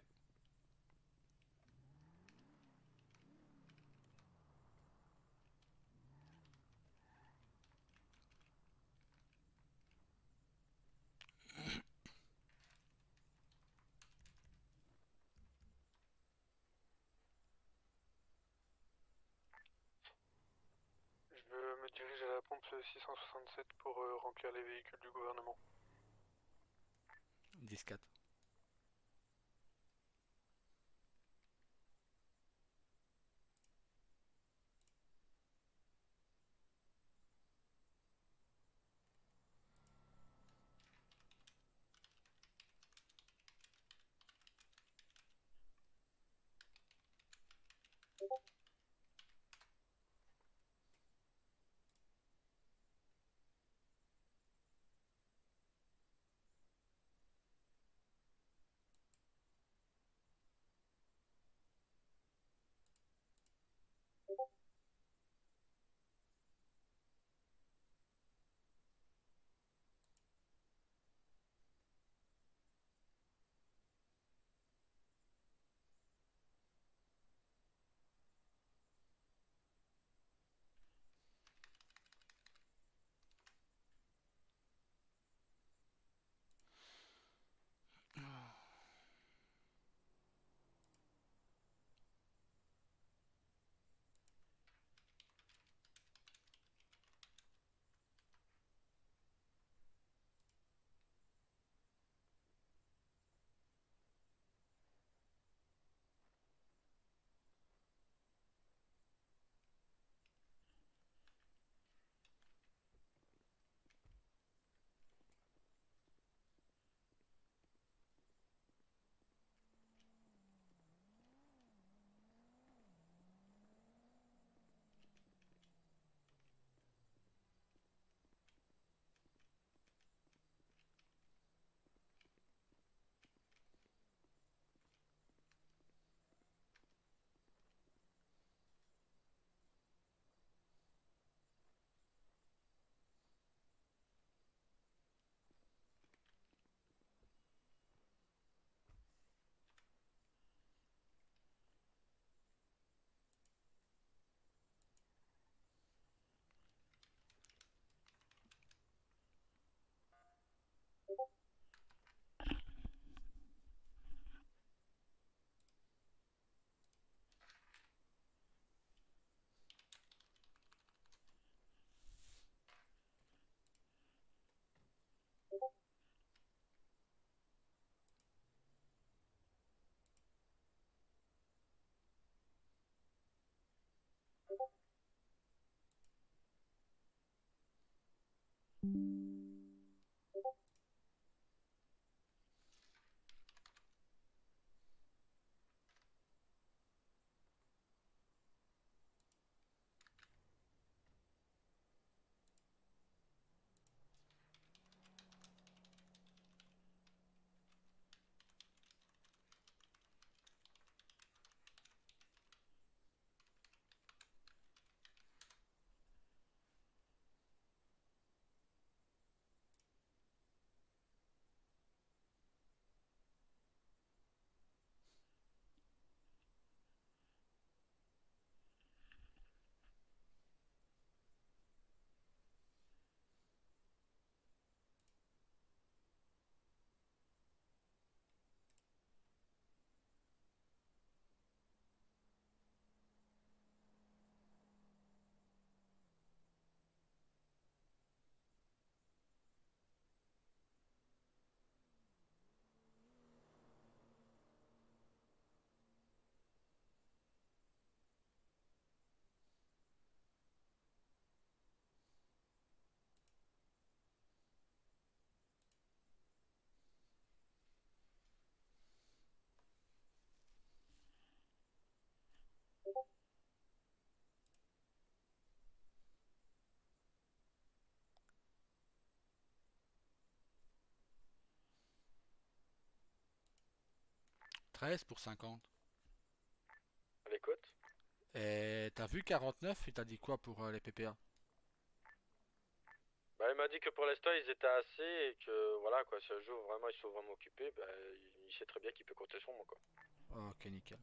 Speaker 4: Je me dirige à la pompe 667 pour remplir les véhicules du gouvernement.
Speaker 1: 10-4. 13 pour 50.
Speaker 5: Les côtes.
Speaker 1: Et t'as vu 49, il t'a dit quoi pour les PPA?
Speaker 6: Bah, il m'a dit que pour l'instant ils étaient assez et que voilà quoi, si un jour vraiment ils sont vraiment occupés, bah, il sait très bien qu'il peut compter sur moi quoi.
Speaker 1: Ok, nickel.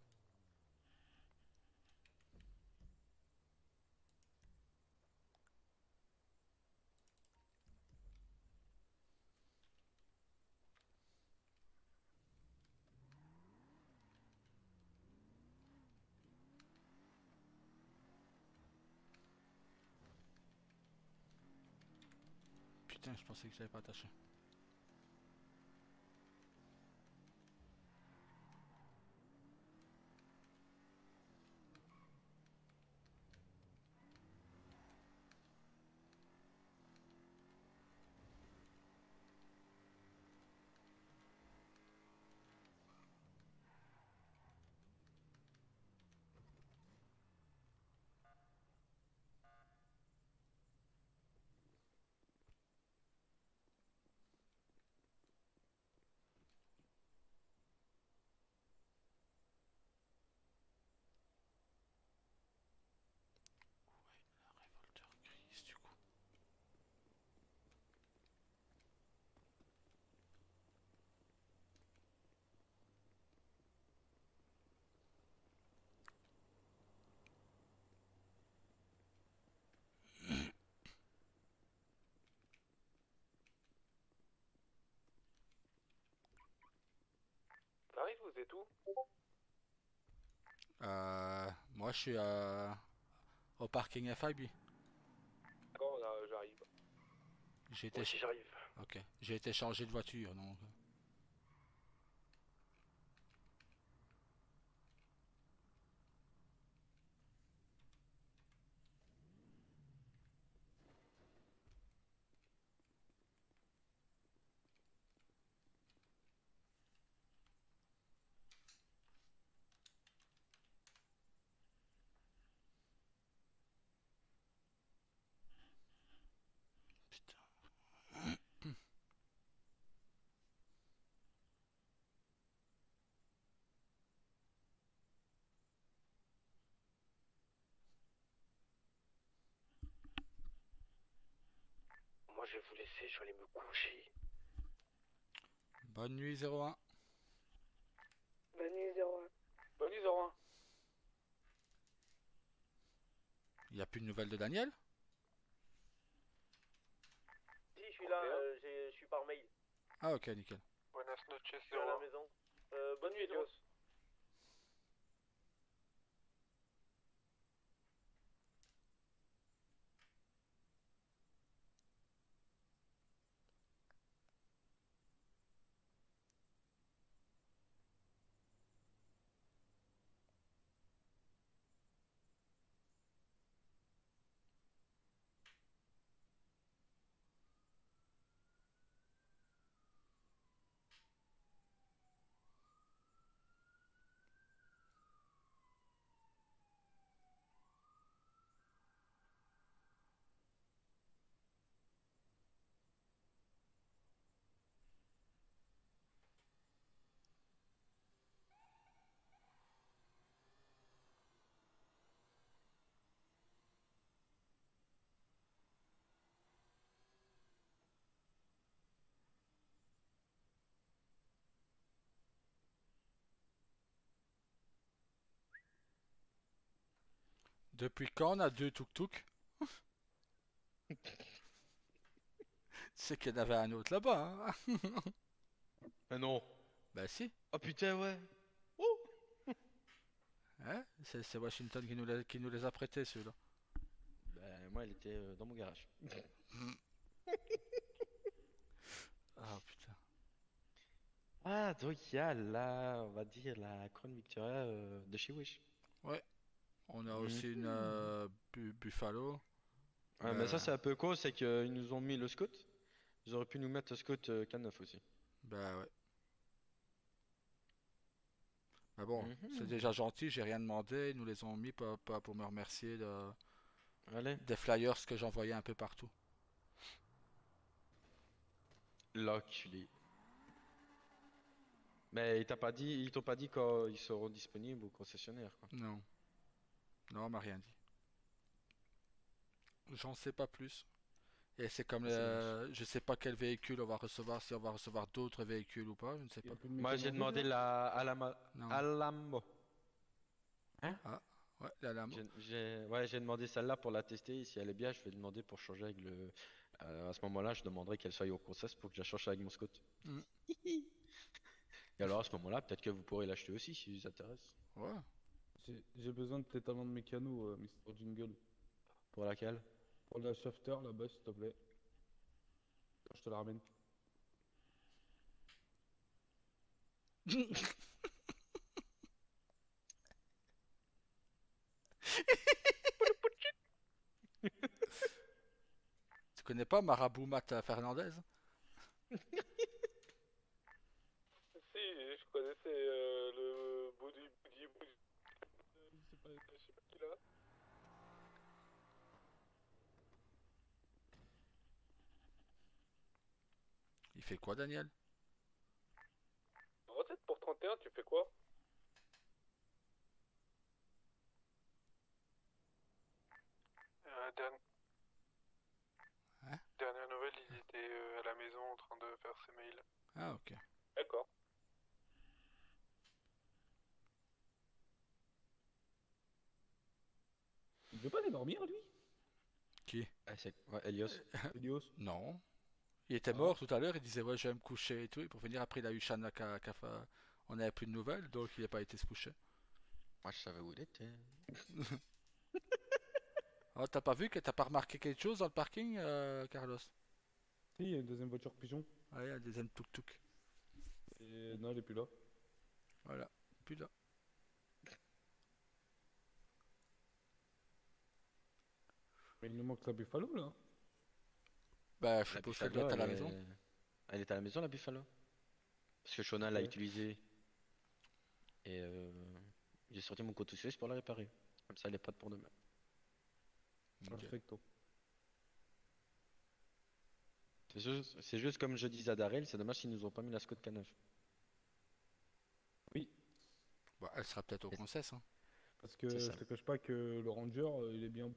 Speaker 1: Putain, je pensais que j'avais pas attaché. Ouais, la révolteur grise du coup.
Speaker 7: T'arrives, vous êtes où?
Speaker 1: Moi je suis au parking FIB.
Speaker 7: D'accord, là, j'arrive.
Speaker 1: J'ai été,
Speaker 5: Moi aussi j'arrive.
Speaker 1: ok. J'ai été changer de voiture, donc. Putain.
Speaker 5: Moi je vais vous laisser, je vais aller me coucher.
Speaker 1: Bonne nuit 01.
Speaker 8: Bonne nuit 01.
Speaker 7: Bonne nuit, Zorin.
Speaker 1: Il y a plus de nouvelles de Daniel?
Speaker 6: Si je suis là,
Speaker 7: 31.
Speaker 6: je suis par mail.
Speaker 1: Ah ok, nickel.
Speaker 7: Buenas noches,
Speaker 6: Je suis à la
Speaker 7: 01.
Speaker 6: maison. Bonne nuit,
Speaker 7: Dios.
Speaker 1: Depuis quand on a deux tuk-tuk? C'est qu'il y en avait un autre là-bas, hein.
Speaker 9: Ah non.
Speaker 1: Bah si.
Speaker 9: Oh putain, ouais.
Speaker 1: Hein, c'est Washington qui nous les a prêtés ceux-là.
Speaker 9: Ben, moi, elle était dans mon garage.
Speaker 1: Ah putain.
Speaker 9: Ah, donc il y a la, on va dire, la Crown Victoria de chez Wish.
Speaker 1: Ouais. On a aussi une Buffalo.
Speaker 9: Ouais, mais ça, c'est un peu con, c'est qu'ils nous ont mis le Scout. Ils auraient pu nous mettre le Scout K9 aussi.
Speaker 1: Bah ouais. Mais bon,
Speaker 9: Mhm.
Speaker 1: c'est déjà gentil, j'ai rien demandé. Ils nous les ont mis pas pour me remercier
Speaker 9: Allez,
Speaker 1: des flyers que j'envoyais un peu partout.
Speaker 9: l'enculé. Mais ils t'ont pas dit quand ils seront disponibles au concessionnaire, quoi.
Speaker 1: Non. Non, on m'a rien dit. J'en sais pas plus. Et c'est comme,
Speaker 9: Ah, c'est dommage.
Speaker 1: je sais pas quel véhicule on va recevoir, si on va recevoir d'autres véhicules ou pas, je ne sais
Speaker 10: Il y a
Speaker 1: pas.
Speaker 10: plus de
Speaker 9: Moi,
Speaker 10: mécano
Speaker 9: j'ai
Speaker 10: rouge,
Speaker 9: demandé
Speaker 10: là?
Speaker 9: la
Speaker 1: Non.
Speaker 9: Alamo. Hein?
Speaker 1: Ah, ouais, la Lamo.
Speaker 9: Ouais, j'ai demandé celle-là pour la tester. Et si elle est bien, je vais demander pour changer avec le. À ce moment-là, je demanderai qu'elle soit au concess pour que je la change avec mon Scout.
Speaker 1: Mm.
Speaker 9: Et alors, à ce moment-là, peut-être que vous pourrez l'acheter aussi si vous intéresse.
Speaker 1: Ouais.
Speaker 10: J'ai besoin de tes talents de mécano, Mr. Jingle.
Speaker 9: Pour laquelle?
Speaker 10: Pour la shafter là-bas, s'il te plaît. Je te la ramène.
Speaker 1: Tu connais pas Marabout Matt Fernandez?
Speaker 7: Si, je connaissais le Boudy. Je sais pas qui là.
Speaker 1: Il fait quoi, Daniel?
Speaker 7: Recette pour 31, tu fais quoi?
Speaker 1: Hein?
Speaker 11: Dernière nouvelle, il était à la maison en train de faire ses mails.
Speaker 1: Ah, ok.
Speaker 7: D'accord.
Speaker 10: Il veut pas aller dormir, lui?
Speaker 1: Qui?
Speaker 9: Ouais, Elios.
Speaker 10: Elios?
Speaker 1: Non. Il était
Speaker 10: Ah.
Speaker 1: mort tout à l'heure, il disait ouais je vais me coucher et tout, et pour venir après il a eu Shanna on n'avait plus de nouvelles, donc il n'a pas été se coucher.
Speaker 9: Moi, je savais où il était.
Speaker 1: Oh, t'as pas remarqué quelque chose dans le parking, Carlos?
Speaker 10: Si, il y a une deuxième voiture pigeon.
Speaker 1: Ouais, il y a des tuk-tuk.
Speaker 10: Et non, elle est plus là.
Speaker 1: Voilà, plus là.
Speaker 10: Mais il nous manque la Buffalo, là.
Speaker 1: Bah, je
Speaker 9: La
Speaker 1: suppose qu'elle
Speaker 9: Buffalo,
Speaker 1: doit être à la
Speaker 9: elle
Speaker 1: maison.
Speaker 9: est... elle est à la maison, la Buffalo. Parce que Shona l'a
Speaker 10: Ouais.
Speaker 9: utilisée. Et j'ai sorti mon couteau suisse pour la réparer. Comme ça, elle est prête pour demain.
Speaker 1: Ok.
Speaker 10: Perfecto.
Speaker 9: C'est juste comme je disais à Darrell, c'est dommage s'ils nous ont pas mis la Scott K9.
Speaker 10: Oui,
Speaker 1: Bah, elle sera peut-être au
Speaker 9: Et-
Speaker 1: concess, hein.
Speaker 10: parce que
Speaker 9: C'est
Speaker 10: je
Speaker 9: ça.
Speaker 10: te cache pas que le Ranger, il est bien.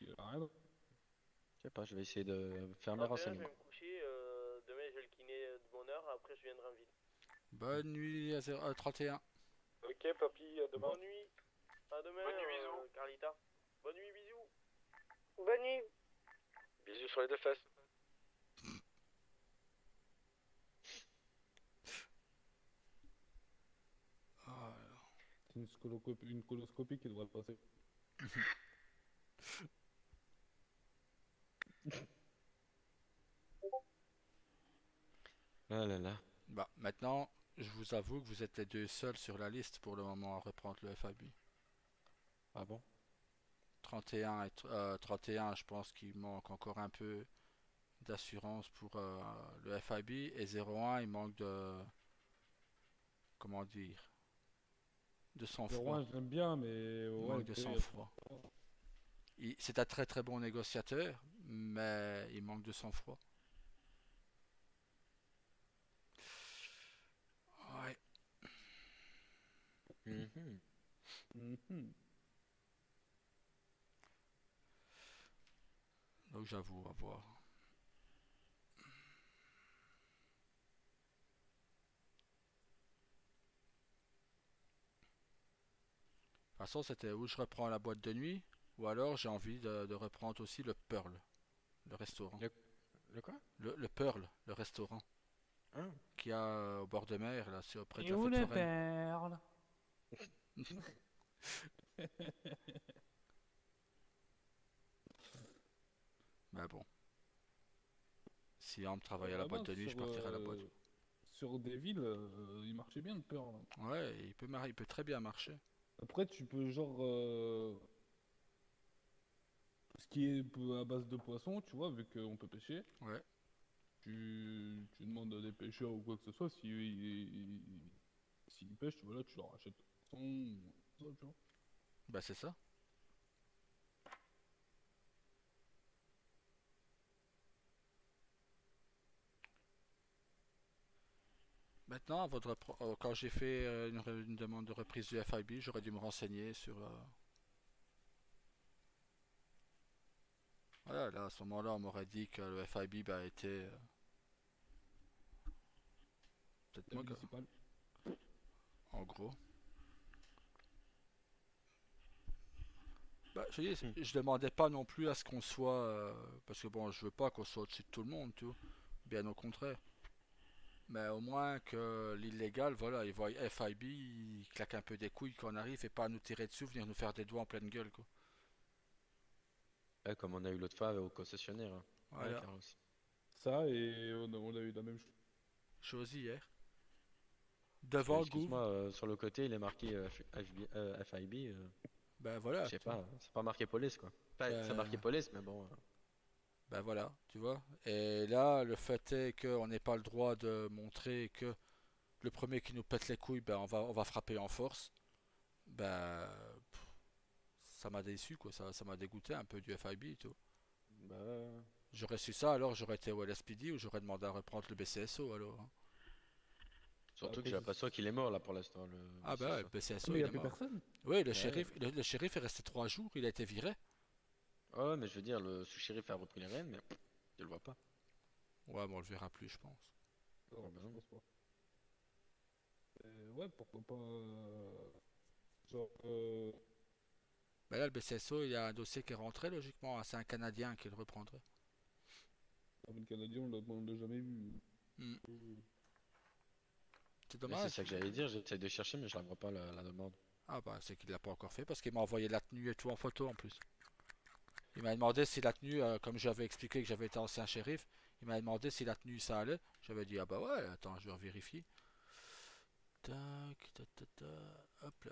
Speaker 10: Il a rien.
Speaker 9: Je sais pas, je vais essayer de faire mes
Speaker 3: 31, je vais
Speaker 9: renseignements.
Speaker 3: me coucher. Demain, j'ai le kiné de bonne heure. Après, je viendrai en ville.
Speaker 1: Bonne nuit à 31.
Speaker 7: Ok, papy, à demain.
Speaker 3: Bonne nuit. À demain,
Speaker 11: Bonne nuit, bisous.
Speaker 3: Carlita. Bonne nuit, bisous.
Speaker 8: Bonne nuit.
Speaker 6: Bisous sur les deux fesses.
Speaker 1: Oh,
Speaker 10: C'est une coloscopie qui devrait le passer.
Speaker 9: Ah là là.
Speaker 1: bah, maintenant, je vous avoue que vous êtes les deux seuls sur la liste pour le moment à reprendre le FAB.
Speaker 9: Ah bon?
Speaker 1: 31, 31, je pense qu'il manque encore un peu d'assurance pour le FIB, et 01 il manque de, comment dire, de
Speaker 10: Le
Speaker 1: sang-froid.
Speaker 10: Rouen, je l'aime bien, mais
Speaker 1: Il
Speaker 10: ouais,
Speaker 1: manque de
Speaker 10: tu sais,
Speaker 1: sang-froid. C'est un très très bon négociateur, mais il manque de sang-froid. Ouais.
Speaker 9: Mhm.
Speaker 10: Mhm.
Speaker 1: Donc j'avoue, à voir. De toute façon, c'était où je reprends la boîte de nuit, ou alors j'ai envie de reprendre aussi le Pearl, le restaurant.
Speaker 9: Le quoi?
Speaker 1: Le Pearl, le restaurant,
Speaker 9: Ah.
Speaker 1: qui a au bord de mer, là, c'est auprès de
Speaker 10: Et
Speaker 1: la
Speaker 10: où
Speaker 1: fête
Speaker 10: les
Speaker 1: foraine.
Speaker 10: perles?
Speaker 1: Mais bon. Si on travaille à la boîte de nuit, je partirai à la boîte.
Speaker 10: Sur des villes, il marchait bien le Pearl.
Speaker 1: Ouais, il peut très bien marcher.
Speaker 10: Après, tu peux genre. Ce qui est à base de poisson, tu vois, vu qu'on peut pêcher.
Speaker 1: Ouais.
Speaker 10: Tu demandes à des pêcheurs ou quoi que ce soit, s'ils pêchent, tu vois, là, tu leur achètes le poisson, tout ça, tu vois.
Speaker 1: Bah c'est ça. Maintenant, quand j'ai fait une demande de reprise du FIB, j'aurais dû me renseigner sur. Voilà, là, à ce moment-là, on m'aurait dit que le FIB bah, était. Peut-être
Speaker 10: La
Speaker 1: moi,
Speaker 10: municipale.
Speaker 1: en gros. Bah, je dis, je demandais pas non plus à ce qu'on soit. Parce que bon, je veux pas qu'on soit au-dessus de tout le monde, tu vois. Bien au contraire. Mais au moins que l'illégal, voilà, il voit FIB, il claque un peu des couilles quand on arrive et pas à nous tirer dessus, venir nous faire des doigts en pleine gueule, quoi.
Speaker 9: Ouais, comme on a eu l'autre fois au concessionnaire. Hein. Ouais,
Speaker 1: Voilà.
Speaker 9: Carlos.
Speaker 10: Ça, et on a eu la même chose.
Speaker 1: Chose hier.
Speaker 9: Parce que,
Speaker 1: Devant le Gouv.
Speaker 9: excuse-moi, sur le côté, il est marqué FIB.
Speaker 1: Ben
Speaker 9: Je
Speaker 1: voilà,
Speaker 9: sais
Speaker 1: tu vois.
Speaker 9: pas, c'est pas marqué police quoi. Enfin, c'est marqué
Speaker 1: Ben,
Speaker 9: police, mais bon.
Speaker 1: ben voilà, tu vois. Et là, le fait est qu'on n'ait pas le droit de montrer que le premier qui nous pète les couilles, ben on va frapper en force. Ben, ça m'a déçu, quoi. Ça m'a dégoûté un peu du FIB, tu vois.
Speaker 10: Bah,
Speaker 1: J'aurais su ça, alors j'aurais été au LSPD ou j'aurais demandé à reprendre le BCSO, alors. Hein.
Speaker 9: Surtout que
Speaker 10: après,
Speaker 9: j'ai l'impression qu'il est mort là pour l'instant, le
Speaker 1: Ah ben ouais, le
Speaker 9: BCSO.
Speaker 1: BCSO,
Speaker 10: mais il
Speaker 1: il
Speaker 10: n'y a
Speaker 1: est
Speaker 10: plus
Speaker 1: mort.
Speaker 10: personne.
Speaker 1: Oui, le
Speaker 10: Ouais.
Speaker 1: shérif, le shérif est resté 3 jours, il a été viré.
Speaker 9: Ouais, mais je veux dire, le sous-shérif a repris les rênes, mais je le vois pas.
Speaker 1: Ouais, mais on le verra plus, je pense.
Speaker 10: Non,
Speaker 9: Ah bah
Speaker 10: je
Speaker 9: non.
Speaker 10: pense pas. Ouais, pourquoi pas. Genre,
Speaker 1: Ben là, le BCSO, il y a un dossier qui est rentré, logiquement. Hein. C'est un Canadien qui le reprendrait.
Speaker 10: le Canadien, on l'a jamais vu.
Speaker 1: Hmm. C'est
Speaker 9: Mais c'est
Speaker 1: dommage.
Speaker 9: ça que j'allais dire, j'essaie de chercher, mais je la vois pas la demande.
Speaker 1: Ah bah c'est qu'il l'a pas encore fait parce qu'il m'a envoyé la tenue et tout en photo en plus. Il m'a demandé si la tenue, comme j'avais expliqué que j'avais été ancien shérif, il m'a demandé si la tenue ça allait. J'avais dit ah bah ouais, attends, je vais vérifier. Tac, ta, ta, ta, hop là.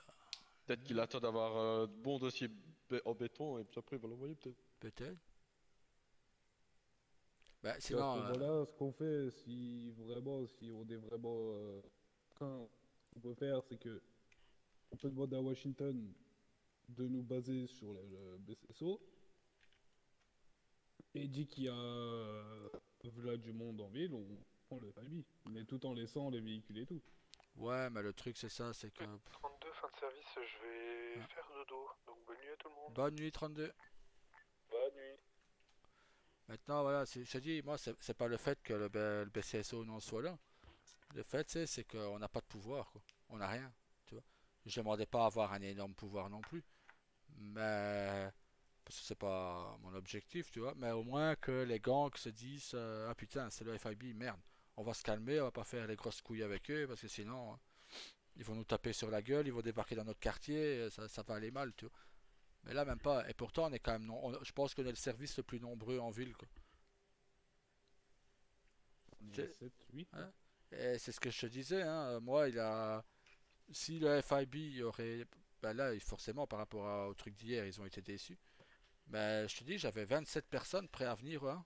Speaker 9: Peut-être qu'il attend d'avoir de bons dossiers en béton et puis après il va l'envoyer peut-être.
Speaker 1: Peut-être. Bah
Speaker 10: Et à ce
Speaker 1: sinon,
Speaker 10: moment-là, ce qu'on fait, si on est vraiment train, ce qu'on peut faire, c'est que on peut demander à Washington de nous baser sur le BCSO et dit qu'il y a là du monde en ville, on prend le FIB, mais tout en laissant les véhicules et tout.
Speaker 1: ouais, mais le truc c'est ça, c'est que
Speaker 11: 32, fin de service, je vais
Speaker 1: Ah.
Speaker 11: faire dodo. Donc bonne nuit à tout le monde.
Speaker 1: bonne nuit 32.
Speaker 7: Bonne nuit.
Speaker 1: Maintenant voilà, je te dis, moi c'est pas le fait que le BCSO non soit là. Le fait c'est qu'on n'a pas de pouvoir quoi. On n'a rien, tu vois. Je demandais pas à avoir un énorme pouvoir non plus. Mais parce que c'est pas mon objectif, tu vois, mais au moins que les gangs se disent ah putain, c'est le FIB, merde, on va se calmer, on va pas faire les grosses couilles avec eux parce que sinon ils vont nous taper sur la gueule, ils vont débarquer dans notre quartier, ça va aller mal, tu vois. Mais là même pas, et pourtant on est quand même je pense qu'on est le service le plus nombreux en ville quoi.
Speaker 10: On est
Speaker 1: C'est-
Speaker 10: 7, 8.
Speaker 1: hein. Et c'est ce que je te disais, hein, moi il a si le FIB aurait ben là forcément par rapport au truc d'hier ils ont été déçus. Ben, je te dis, j'avais 27 personnes prêtes à venir. Hein.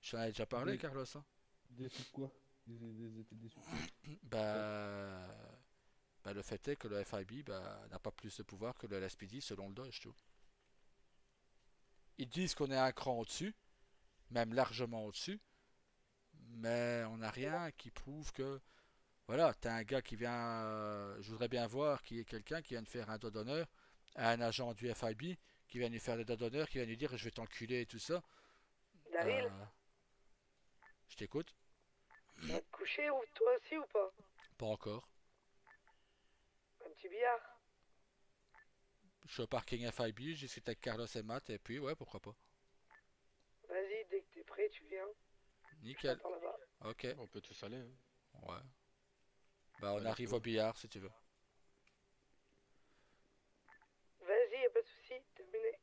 Speaker 1: Je t'en avais déjà parlé, Carlos. Hein.
Speaker 10: Déçus de quoi? Ils étaient déçus.
Speaker 1: Ben, le fait est que le FIB n'a pas plus de pouvoir que le LSPD selon le Dodge. Tu vois. Ils disent qu'on est un cran au-dessus, même largement au-dessus, mais on n'a rien qui prouve que. Voilà, t'as un gars qui vient. Je voudrais bien voir qui est quelqu'un qui vient de faire un dos d'honneur à un agent du FIB qui vient lui faire des dos d'honneur, qui vient lui dire je vais t'enculer et tout ça.
Speaker 8: Daryl,
Speaker 1: Je t'écoute.
Speaker 8: tu vas te coucher ou toi aussi ou pas?
Speaker 1: Pas encore.
Speaker 8: Un petit billard?
Speaker 1: Je suis au parking FIB, je discute avec Carlos et Matt, et puis ouais, pourquoi pas.
Speaker 8: Vas-y, dès que t'es prêt, tu viens. Je
Speaker 1: Nickel.
Speaker 8: t'attends là-bas.
Speaker 1: Ok.
Speaker 9: On peut tous aller. Hein.
Speaker 1: Ouais. Bah on
Speaker 9: Ouais,
Speaker 1: arrive
Speaker 9: let's
Speaker 1: au
Speaker 9: go.
Speaker 1: billard si tu veux.
Speaker 8: Vas-y, y'a pas de soucis, terminé.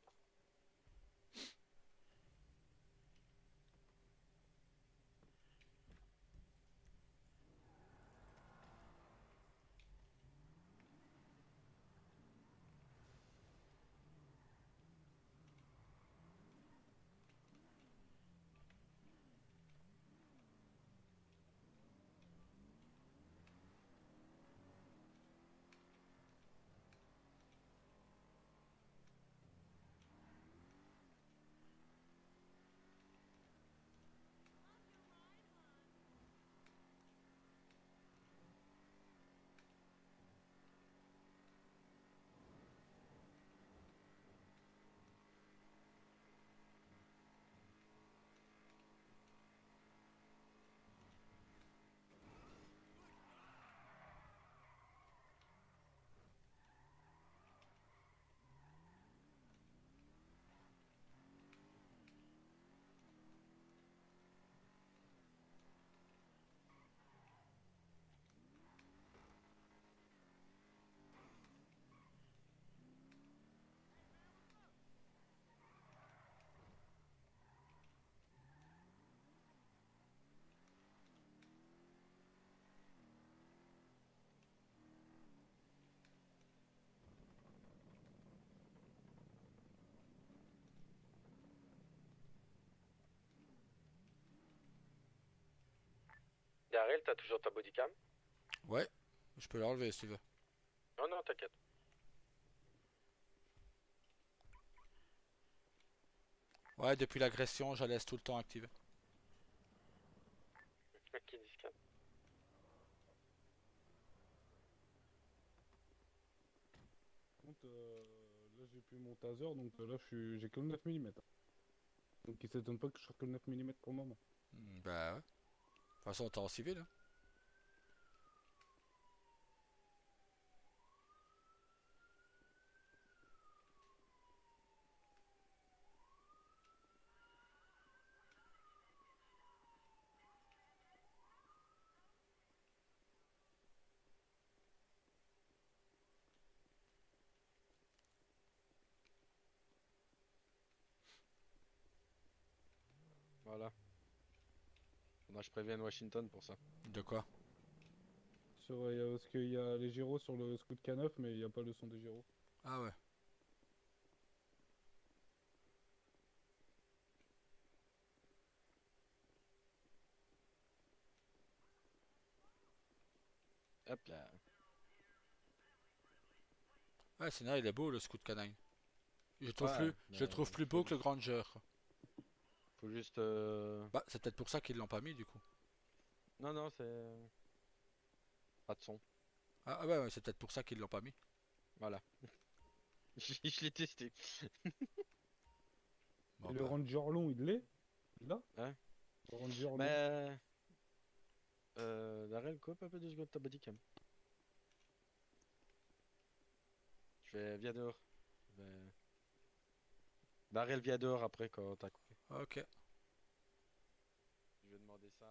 Speaker 6: Darrell, t'as toujours ta bodycam?
Speaker 1: Ouais, je peux l'enlever si tu veux.
Speaker 6: Non, non, t'inquiète.
Speaker 1: Ouais, depuis l'agression, je la laisse tout le temps active.
Speaker 6: Ok, discret.
Speaker 10: Par contre, là j'ai plus mon taser, donc là j'ai que le 9 mm. Donc il s'étonne pas que je sorte que le 9 mm pour le moment.
Speaker 1: Bah ouais. De toute façon, t'es en civil. Hein.
Speaker 9: Voilà. Faudra que je prévienne Washington pour ça.
Speaker 1: De quoi?
Speaker 10: Parce qu'il y a les gyros sur le scout K9, mais il n'y a pas le son des gyros.
Speaker 1: Ah ouais.
Speaker 9: Hop là.
Speaker 1: Ouais, sinon il est beau le scout canine. Je le trouve
Speaker 9: Ouais,
Speaker 1: plus, je le
Speaker 9: mais
Speaker 1: trouve plus beau que le Granger.
Speaker 9: faut juste.
Speaker 1: Bah, c'est peut-être pour ça qu'ils l'ont pas mis du coup.
Speaker 9: Non, non, c'est. Pas de son.
Speaker 1: Ah ouais, ouais, c'est peut-être pour ça qu'ils l'ont pas mis.
Speaker 9: Voilà. Je l'ai testé.
Speaker 1: Bon,
Speaker 10: Et le
Speaker 1: bah.
Speaker 10: Ranger long, il l'est? Là?
Speaker 9: Hein?
Speaker 10: Le Ranger long.
Speaker 9: Mais. Darrell, quoi, un peu 2 secondes ta bodycam. Viens dehors. Darrell, viens dehors après quand t'as coupé.
Speaker 1: Ok.
Speaker 9: Je vais demander ça